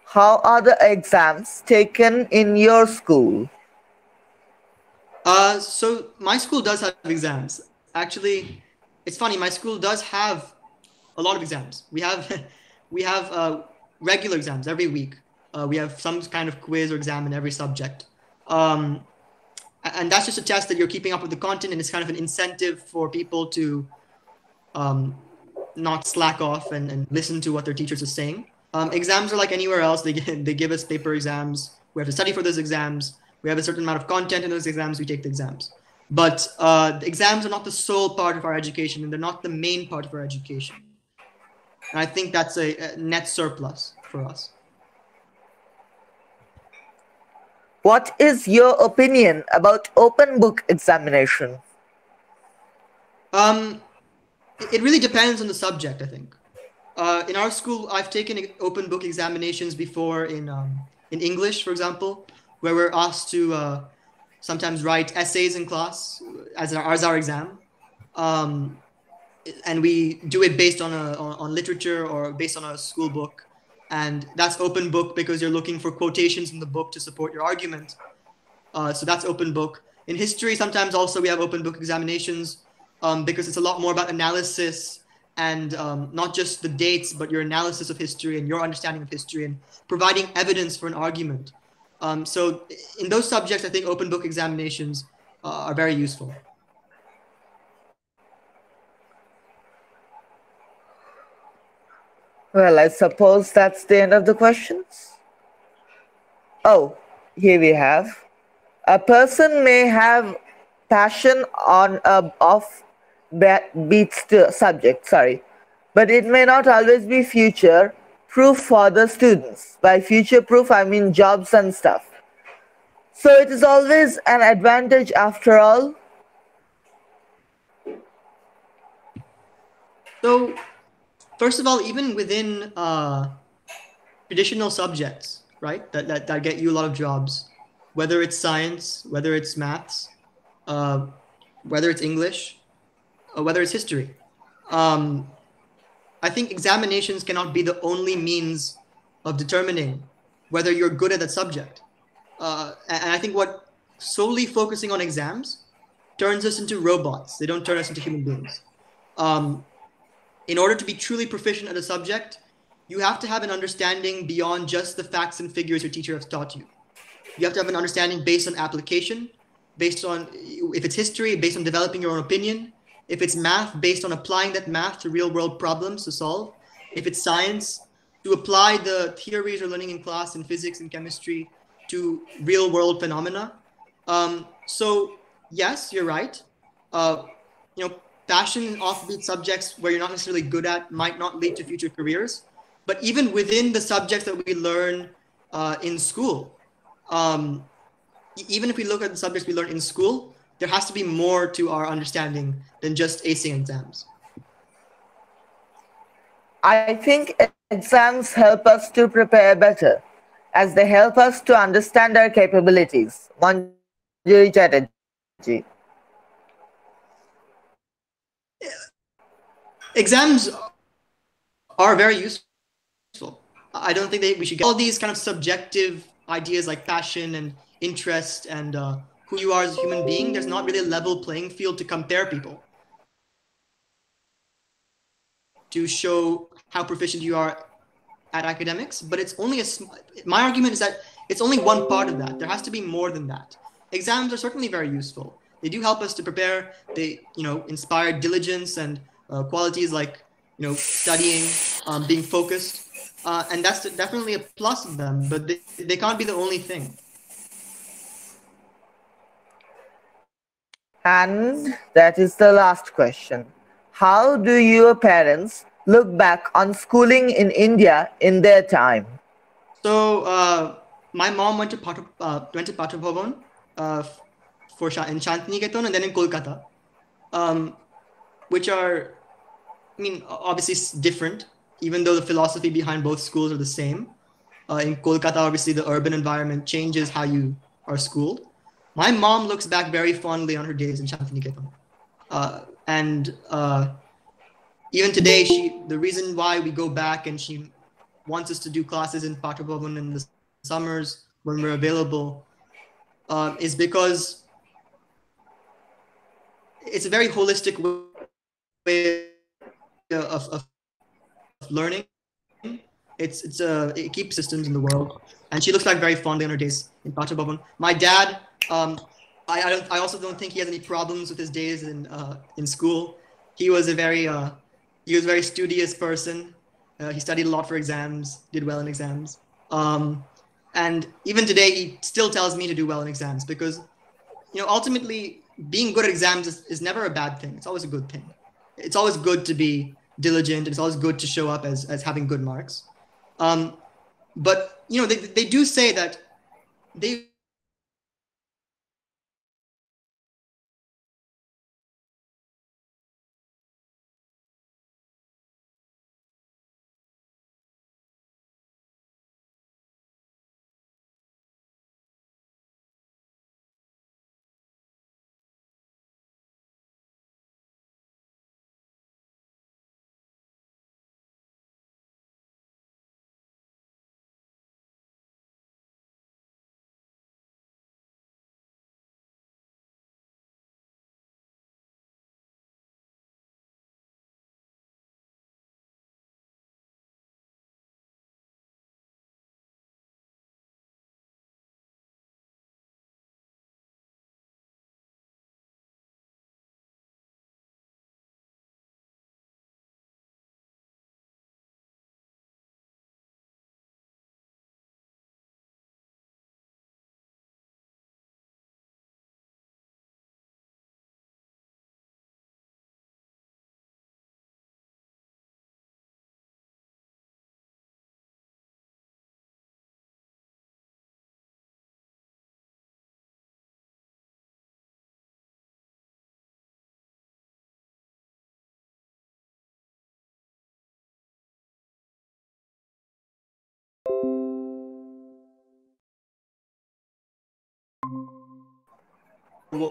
How are the exams taken in your school? So my school does have exams. Actually, it's funny. My school does have a lot of exams. We have regular exams every week. We have some kind of quiz or exam in every subject. And that's just a test that you're keeping up with the content, and it's kind of an incentive for people to not slack off and listen to what their teachers are saying. Exams are like anywhere else. They give us paper exams. We have to study for those exams. We have a certain amount of content in those exams. We take the exams. But the exams are not the sole part of our education, and they're not the main part of our education. And I think that's a net surplus for us. What is your opinion about open book examination? It really depends on the subject, I think. In our school, I've taken open book examinations before in English, for example, where we're asked to sometimes write essays in class as our exam. And we do it based on literature or based on a school book. And that's open book because you're looking for quotations in the book to support your argument. So that's open book. In history, sometimes also we have open book examinations because it's a lot more about analysis and not just the dates, but your analysis of history and your understanding of history and providing evidence for an argument. So in those subjects, I think open book examinations are very useful. Well, I suppose that's the end of the questions. Oh, here we have. A person may have passion on a offbeat subject, but it may not always be future-proof for the students. By future-proof, I mean jobs and stuff. So it is always an advantage after all. So, first of all, even within traditional subjects, right, that get you a lot of jobs, whether it's science, whether it's maths, whether it's English, or whether it's history. I think examinations cannot be the only means of determining whether you're good at that subject. And I think what solely focusing on exams turns us into robots. They don't turn us into human beings. In order to be truly proficient at a subject, you have to have an understanding beyond just the facts and figures your teacher has taught you. You have to have an understanding based on application, based on, if it's history, based on developing your own opinion. If it's math, based on applying that math to real world problems to solve. If it's science, to apply the theories you're learning in class in physics and chemistry to real world phenomena. So yes, you're right. Passion in offbeat subjects where you're not necessarily good at might not lead to future careers. But even within the subjects that we learn in school, even if we look at the subjects we learn in school, there has to be more to our understanding than just acing exams. I think exams help us to prepare better, as they help us to understand our capabilities. Manjari Chatterjee. Exams are very useful. I don't think we should get all these kind of subjective ideas like passion and interest and who you are as a human being. There's not really a level playing field to compare people, to show how proficient you are at academics. But it's only my argument is that it's only one part of that. There has to be more than that. Exams are certainly very useful. They do help us to prepare. They, inspire diligence and qualities like, studying, being focused. And that's definitely a plus of them, but they can't be the only thing. And that is the last question. How do your parents look back on schooling in India in their time? So my mom went to Pattabhavan in Shantiniketan and then in Kolkata, which are, obviously different, even though the philosophy behind both schools are the same. In Kolkata, obviously, the urban environment changes how you are schooled. My mom looks back very fondly on her days in Shantiniketan. And even today, the reason why we go back and she wants us to do classes in Pattabhavan in the summers when we're available is because it's a very holistic way of learning. It keeps systems in the world, and she looks back very fondly on her days in Pattabhavan. My dad, I also don't think he has any problems with his days in school. He was a very he was a very studious person. He studied a lot for exams, did well in exams. And even today, he still tells me to do well in exams because, ultimately being good at exams is never a bad thing. It's always a good thing. It's always good to be diligent. It's always good to show up as having good marks. But, they do say that they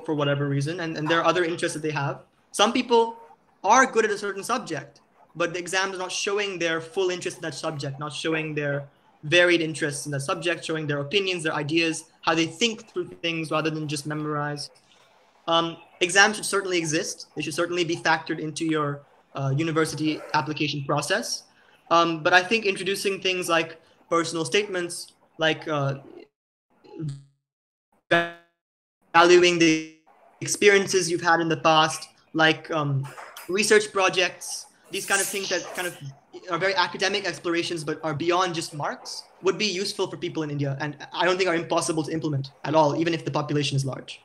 for whatever reason, and there are other interests that they have. Some people are good at a certain subject, but the exams are not showing their full interest in that subject, not showing their varied interests in that subject, showing their opinions, their ideas, how they think through things rather than just memorize. Exams should certainly exist. They should certainly be factored into your university application process. But I think introducing things like personal statements, like valuing the experiences you've had in the past, like research projects, these kind of things that kind of are very academic explorations but are beyond just marks, would be useful for people in India, and I don't think are impossible to implement at all, even if the population is large.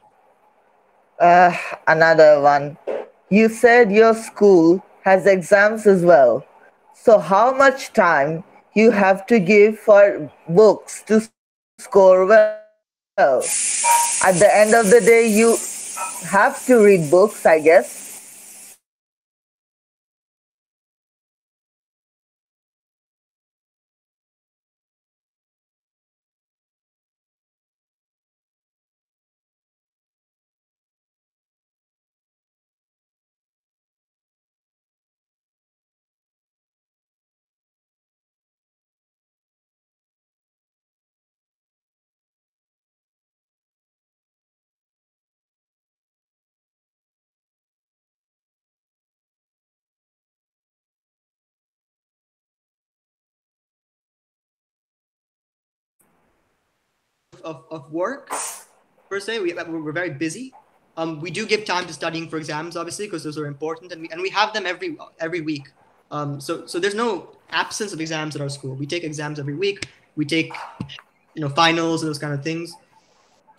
Another one. You said your school has exams as well. So how much time you have to give for books to score well? At the end of the day, you have to read books, I guess. Of work per se, we're very busy. We do give time to studying for exams, obviously, because those are important, and we have them every week. So there's no absence of exams at our school. We take exams every week. We take finals and those kind of things.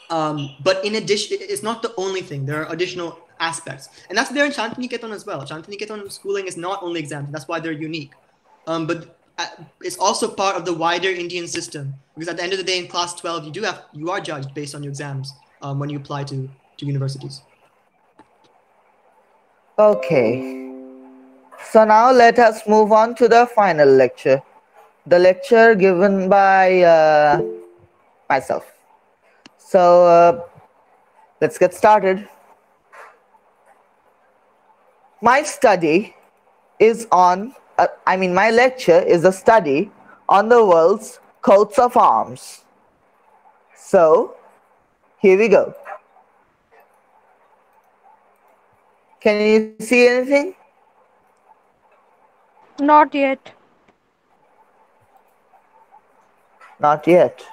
But in addition, it's not the only thing. There are additional aspects, and that's there in Shantiniketan as well. Shantiniketan schooling is not only exams. That's why they're unique. But it's also part of the wider Indian system, because at the end of the day, in class 12, you are judged based on your exams when you apply to universities. Okay. So now let us move on to the final lecture. The lecture given by myself. So let's get started. My study is on, my lecture is a study on the world's coats of arms. So here we go. Can you see anything? Not yet. Not yet.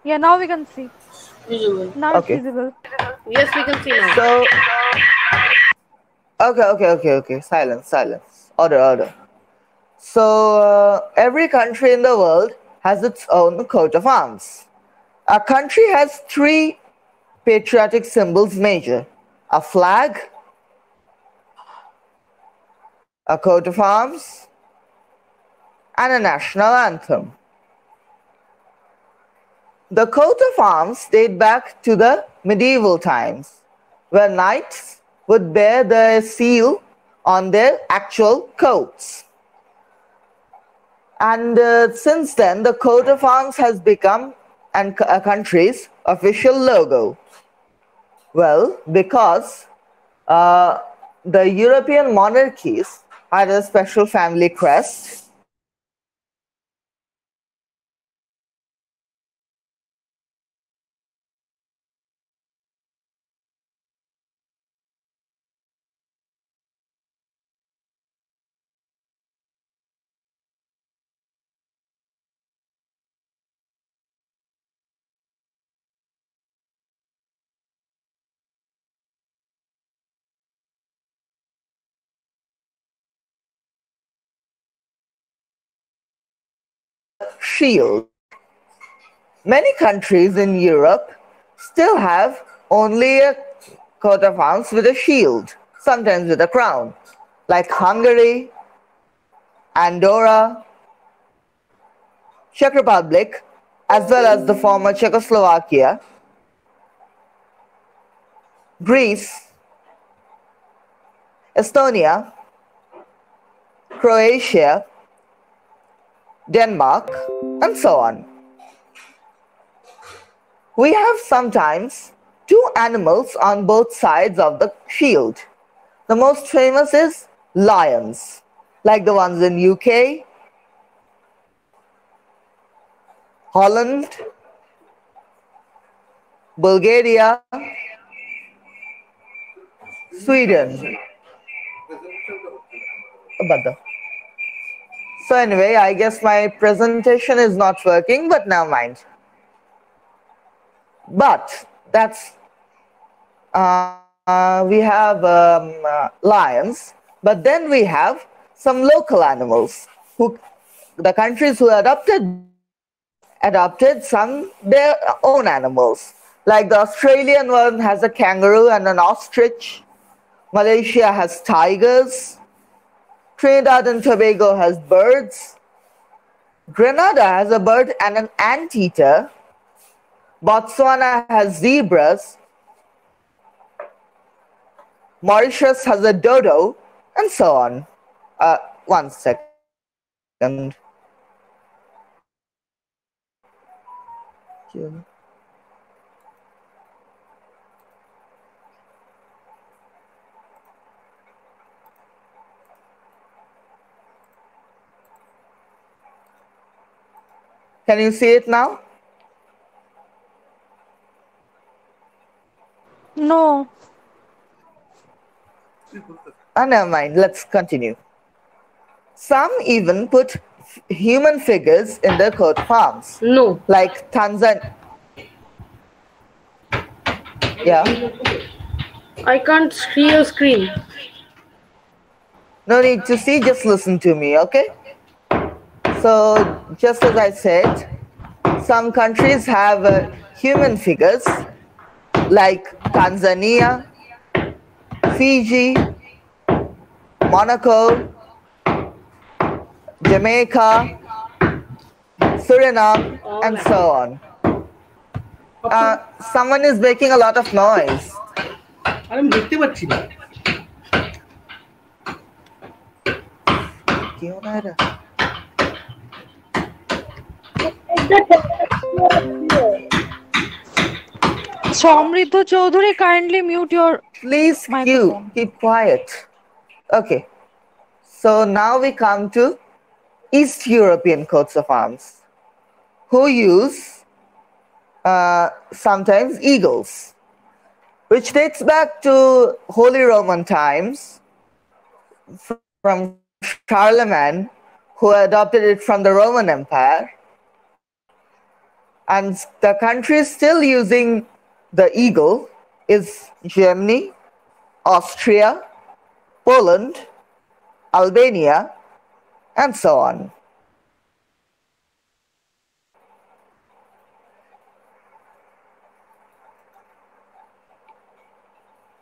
Yeah, now we can see. Visible. Now Okay. it's visible. Yes, we can see now. So Okay. Silence, silence. Order. So, every country in the world has its own coat of arms. A country has three patriotic symbols major: a flag, a coat of arms, and a national anthem. The coat of arms date back to the medieval times, where knights would bear their seal on their actual coats. And since then, the coat of arms has become a country's official logo. Well, because the European monarchies had a special family crest. Shield. Many countries in Europe still have only a coat of arms with a shield, sometimes with a crown, like Hungary, Andorra, Czech Republic, as well as the former Czechoslovakia, Greece, Estonia, Croatia, Denmark, and so on. We have sometimes two animals on both sides of the shield. The most famous is lions, like the ones in UK, Holland, Bulgaria, Sweden. So anyway, I guess my presentation is not working, but never mind. But that's we have lions, but then we have some local animals who the countries who adopted some their own animals. Like the Australian one has a kangaroo and an ostrich. Malaysia has tigers. Trinidad and Tobago has birds. Grenada has a bird and an anteater. Botswana has zebras. Mauritius has a dodo, and so on. 1 second. Can you see it now? No. Never mind, let's continue. Some even put human figures in their coat of arms. No. Like Tanzania. Yeah? I can't see your screen. No need to see, just listen to me, okay? So, just as I said, some countries have human figures like Tanzania, Fiji, Monaco, Jamaica, Suriname, and so on. Someone is making a lot of noise. আমি দেখতে পাচ্ছি না কি হলো এটা? Somridha Chaudhary, kindly mute your Please microphone. keep quiet. Okay. So now we come to East European coats of arms, who use sometimes eagles, which dates back to Holy Roman times from Charlemagne, who adopted it from the Roman Empire. And the country still using the eagle is Germany, Austria, Poland, Albania, and so on.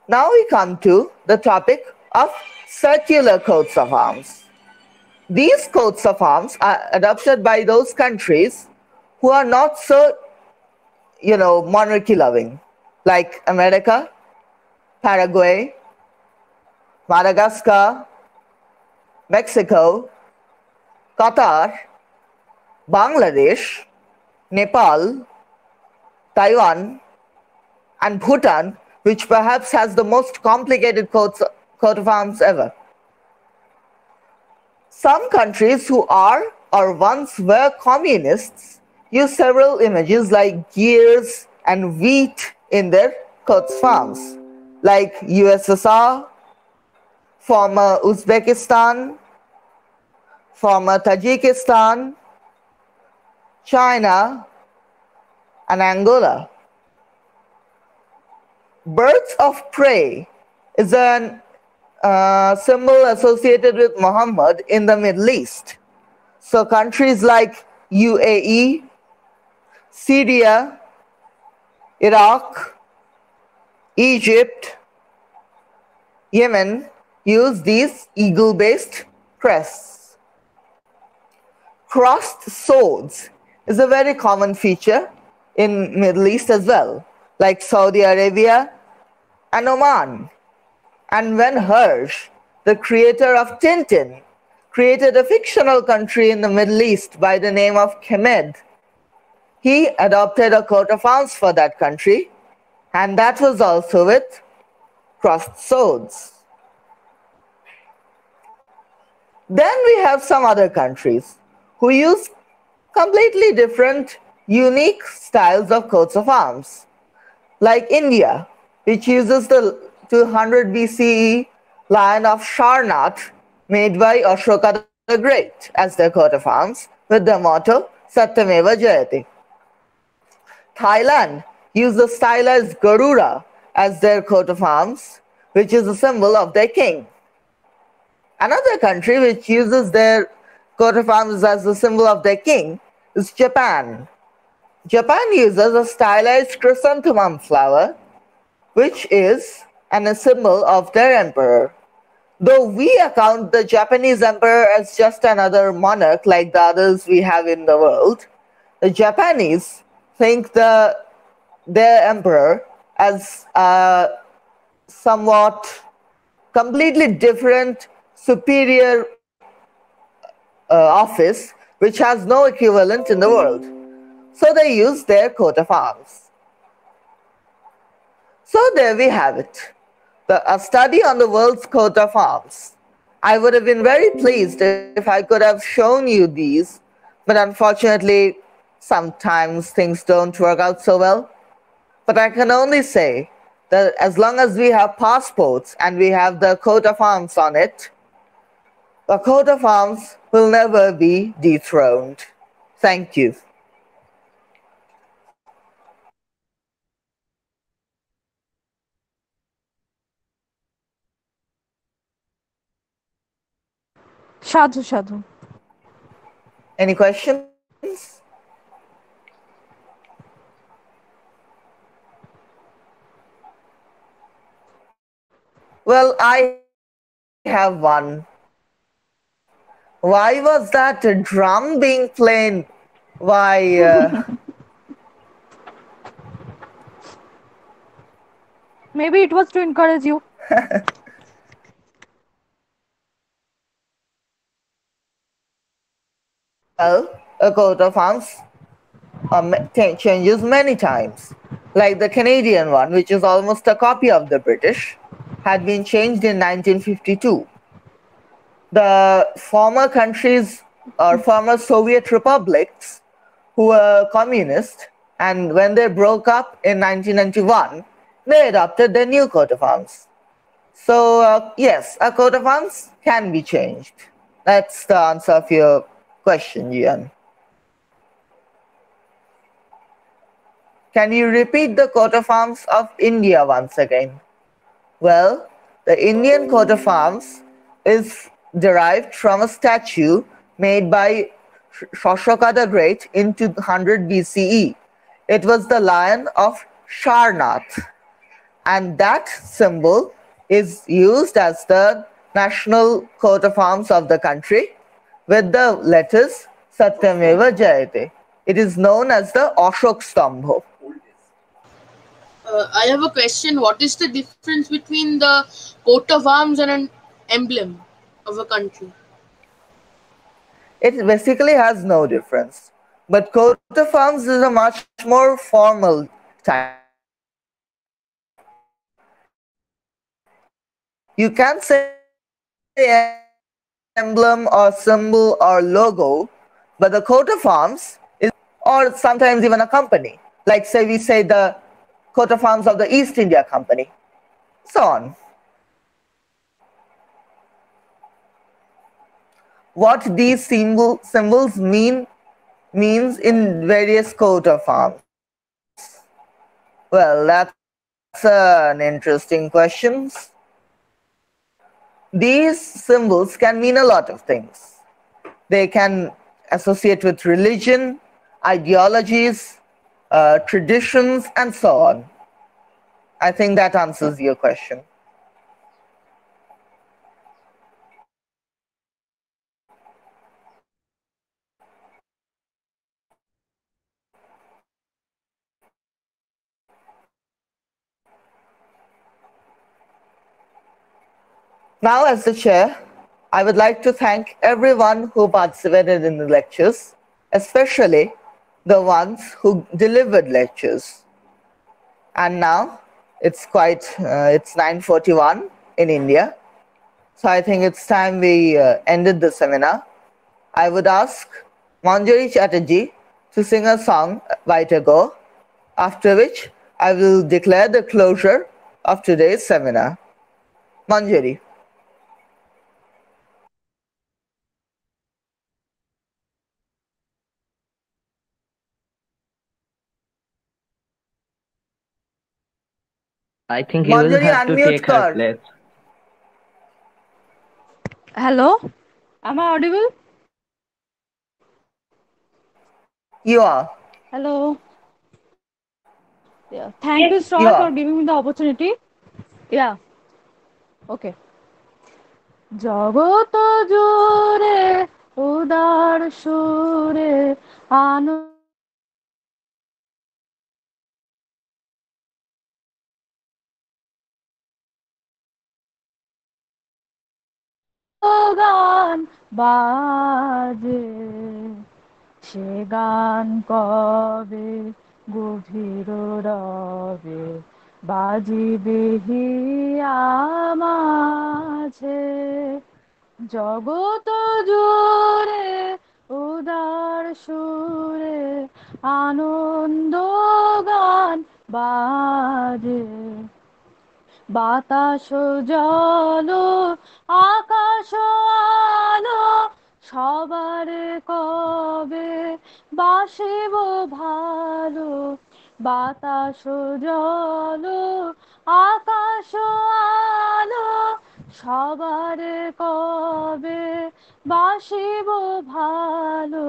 Now we come to the topic of circular coats of arms. These coats of arms are adopted by those countries who are not so, monarchy loving, like America, Paraguay, Madagascar, Mexico, Qatar, Bangladesh, Nepal, Taiwan, and Bhutan, which perhaps has the most complicated coat of arms ever. Some countries who are or once were communists use several images like gears and wheat in their coats of arms, like USSR, former Uzbekistan, former Tajikistan, China, and Angola. Birds of prey is a symbol associated with Muhammad in the Middle East. So countries like UAE, Syria, Iraq, Egypt, Yemen use these eagle-based crests. Crossed swords is a very common feature in Middle East as well, like Saudi Arabia and Oman. And when Hirsch, the creator of Tintin, created a fictional country in the Middle East by the name of Kemed, he adopted a coat of arms for that country, and that was also with crossed swords. Then we have some other countries who use completely different, unique styles of coats of arms, like India, which uses the 200 BCE lion of Sarnath made by Ashoka the Great as their coat of arms, with the motto Satyameva Jayate. Thailand used the stylized Garuda as their coat of arms, which is a symbol of their king. Another country which uses their coat of arms as the symbol of their king is Japan. Japan uses a stylized chrysanthemum flower, which is a symbol of their emperor. Though we account the Japanese emperor as just another monarch like the others we have in the world, the Japanese think their emperor as a somewhat completely different, superior office which has no equivalent in the world. So they use their coat of arms. So there we have it, a study on the world's coat of arms. I would have been very pleased if I could have shown you these, but unfortunately, sometimes things don't work out so well. But I can only say that as long as we have passports and we have the coat of arms on it, the coat of arms will never be dethroned. Thank you. Sadhu, sadhu. Any questions? Well, I have one. Why was that drum being played? Why? Maybe it was to encourage you. Well, a coat of arms changes many times. Like the Canadian one, which is almost a copy of the British, had been changed in 1952. The former countries or former Soviet republics who were communist, and when they broke up in 1991, they adopted their new coat of arms. So yes, a coat of arms can be changed. That's the answer of your question, Jian. Can you repeat the coat of arms of India once again? Well, The Indian coat of arms is derived from a statue made by Shashoka the Great in 200 BCE. It was the lion of Sharnath, and that symbol is used as the national coat of arms of the country with the letters Satyameva Jayate. It is known as the Ashok Stambha. I have a question. What is the difference between the coat of arms and an emblem of a country? It basically has no difference. But coat of arms is a much more formal type. You can say emblem or symbol or logo, but the coat of arms is, or sometimes even a company. Like say we say the coat of arms of the East India Company, so on. What these symbols means in various coat of arms. Well, that's an interesting question. These symbols can mean a lot of things. They can associate with religion, ideologies, traditions, and so on. I think that answers your question. Now, as the chair, I would like to thank everyone who participated in the lectures, especially the ones who delivered lectures. And now it's 9:41 in India, so I think it's time we ended the seminar. I would ask Manjari Chatterjee to sing a song by Tagore, after which I will declare the closure of today's seminar. Manjari. I think you will Manjari, have to unmute take her kar. place. Hello? Am I audible? You are. Hello? Yeah. Thank Yes, you, You Star, for are. giving me the opportunity. Yeah. Okay. জগত জোরে উদার সুরে গান বাজে সে গান কবে গভীর রবে বাজিবে হিয়া মাঝে জগত জোরে উদার সুরে আনন্দ গান বাজে বাতাস জল আকাশ আলো সবার কবে বাসিব ভালো বাতাস জল আকাশ আলো সবার কবে বাসিব ভালো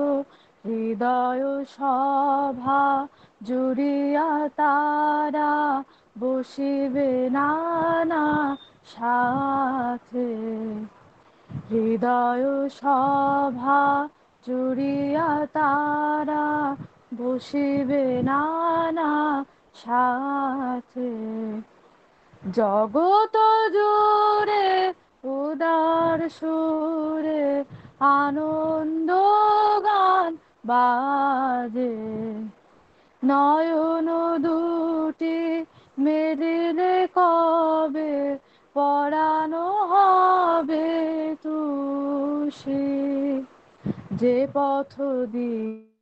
হৃদয় সভা জুড়িয়া তারা বসিবে নানা সাথে হৃদয় সভা জুড়িয়া তারা বসিবে নানা সাথে জগত জুড়ে উদার সুরে আনন্দ গান বাজে নয়ন দুটি মেলিলে কবে পরানো হবে তুষি যে পথ দিয়ে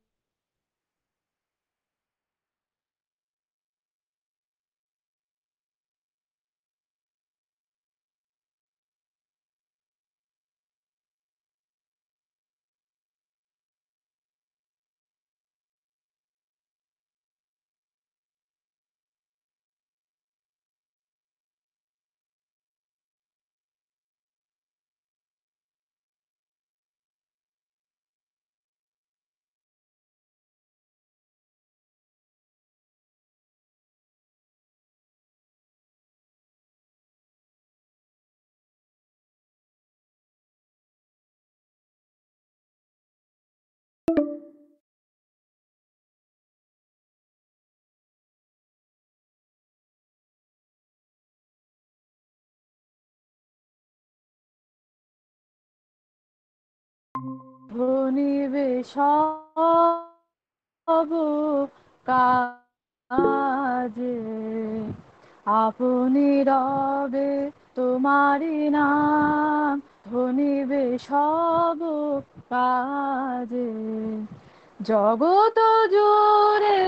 নিবে সব কাজে, আপনি রবে তোমারি নাম, ধনিবে সব কাজে। জগত জুড়ে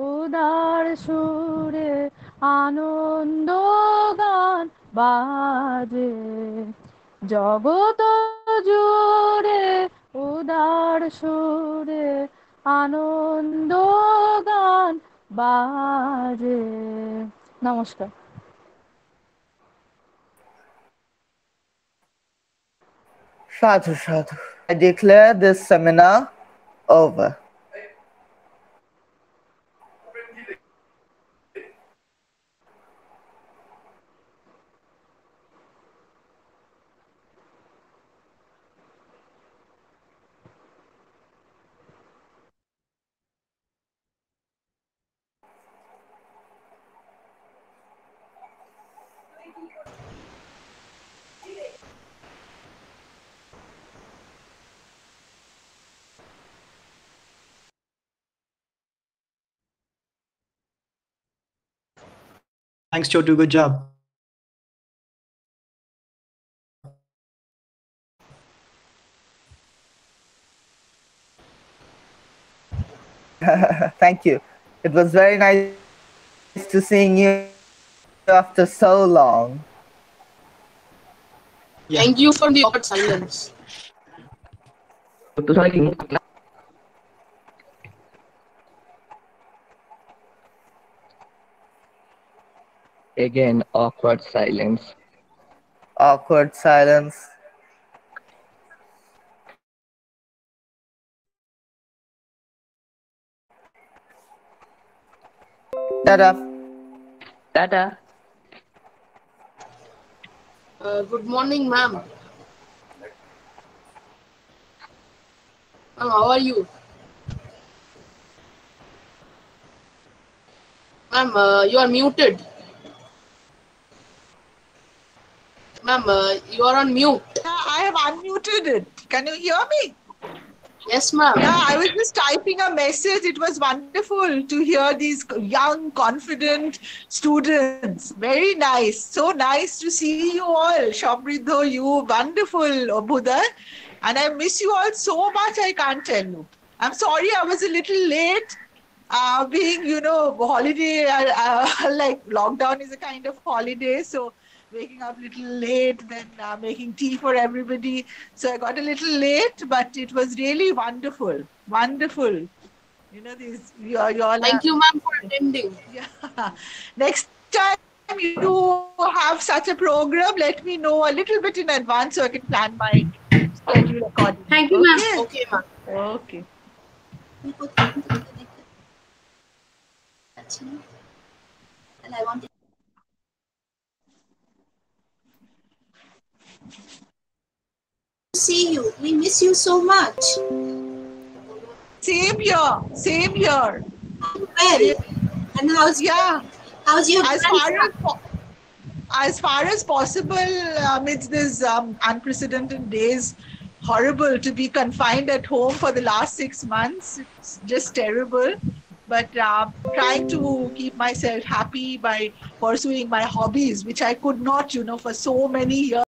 উদার সুরে আনন্দ গান বাজে, জগত জুড়ে উদার সুরে আনন্দ গান বাজে। নমস্কার। Sadhu, sadhu. I declare this seminar over. Thanks, Chotu. Good job. Thank you. It was very nice to seeing you after so long. Yeah. Thank you for the awkward silence. Again, awkward silence. Awkward silence. Ta-da. Ta-da. Good morning, ma'am. Ma'am, how are you? Ma'am, you are muted. Ma'am, you are on mute. Yeah, I have unmuted it. Can you hear me? Yes, ma'am. Yeah, I was just typing a message. It was wonderful to hear these young, confident students. Very nice. So nice to see you all. Shabridho, you, wonderful, Abhuda. And I miss you all so much, I can't tell you. I'm sorry I was a little late. Being, holiday, like lockdown is a kind of holiday. So waking up a little late, then making tea for everybody. So I got a little late, but it was really wonderful. Wonderful. You're Thank you, ma'am, for attending. Yeah. Next time you have such a program, let me know a little bit in advance so I can plan my schedule accordingly. Thank you, ma'am. Okay, ma'am. Okay. And I want to see you. We miss you so much. Same here. Same here. Well, and how's your as far as possible amidst this unprecedented days, horrible to be confined at home for the last 6 months. It's just terrible. But trying to keep myself happy by pursuing my hobbies, which I could not, for so many years.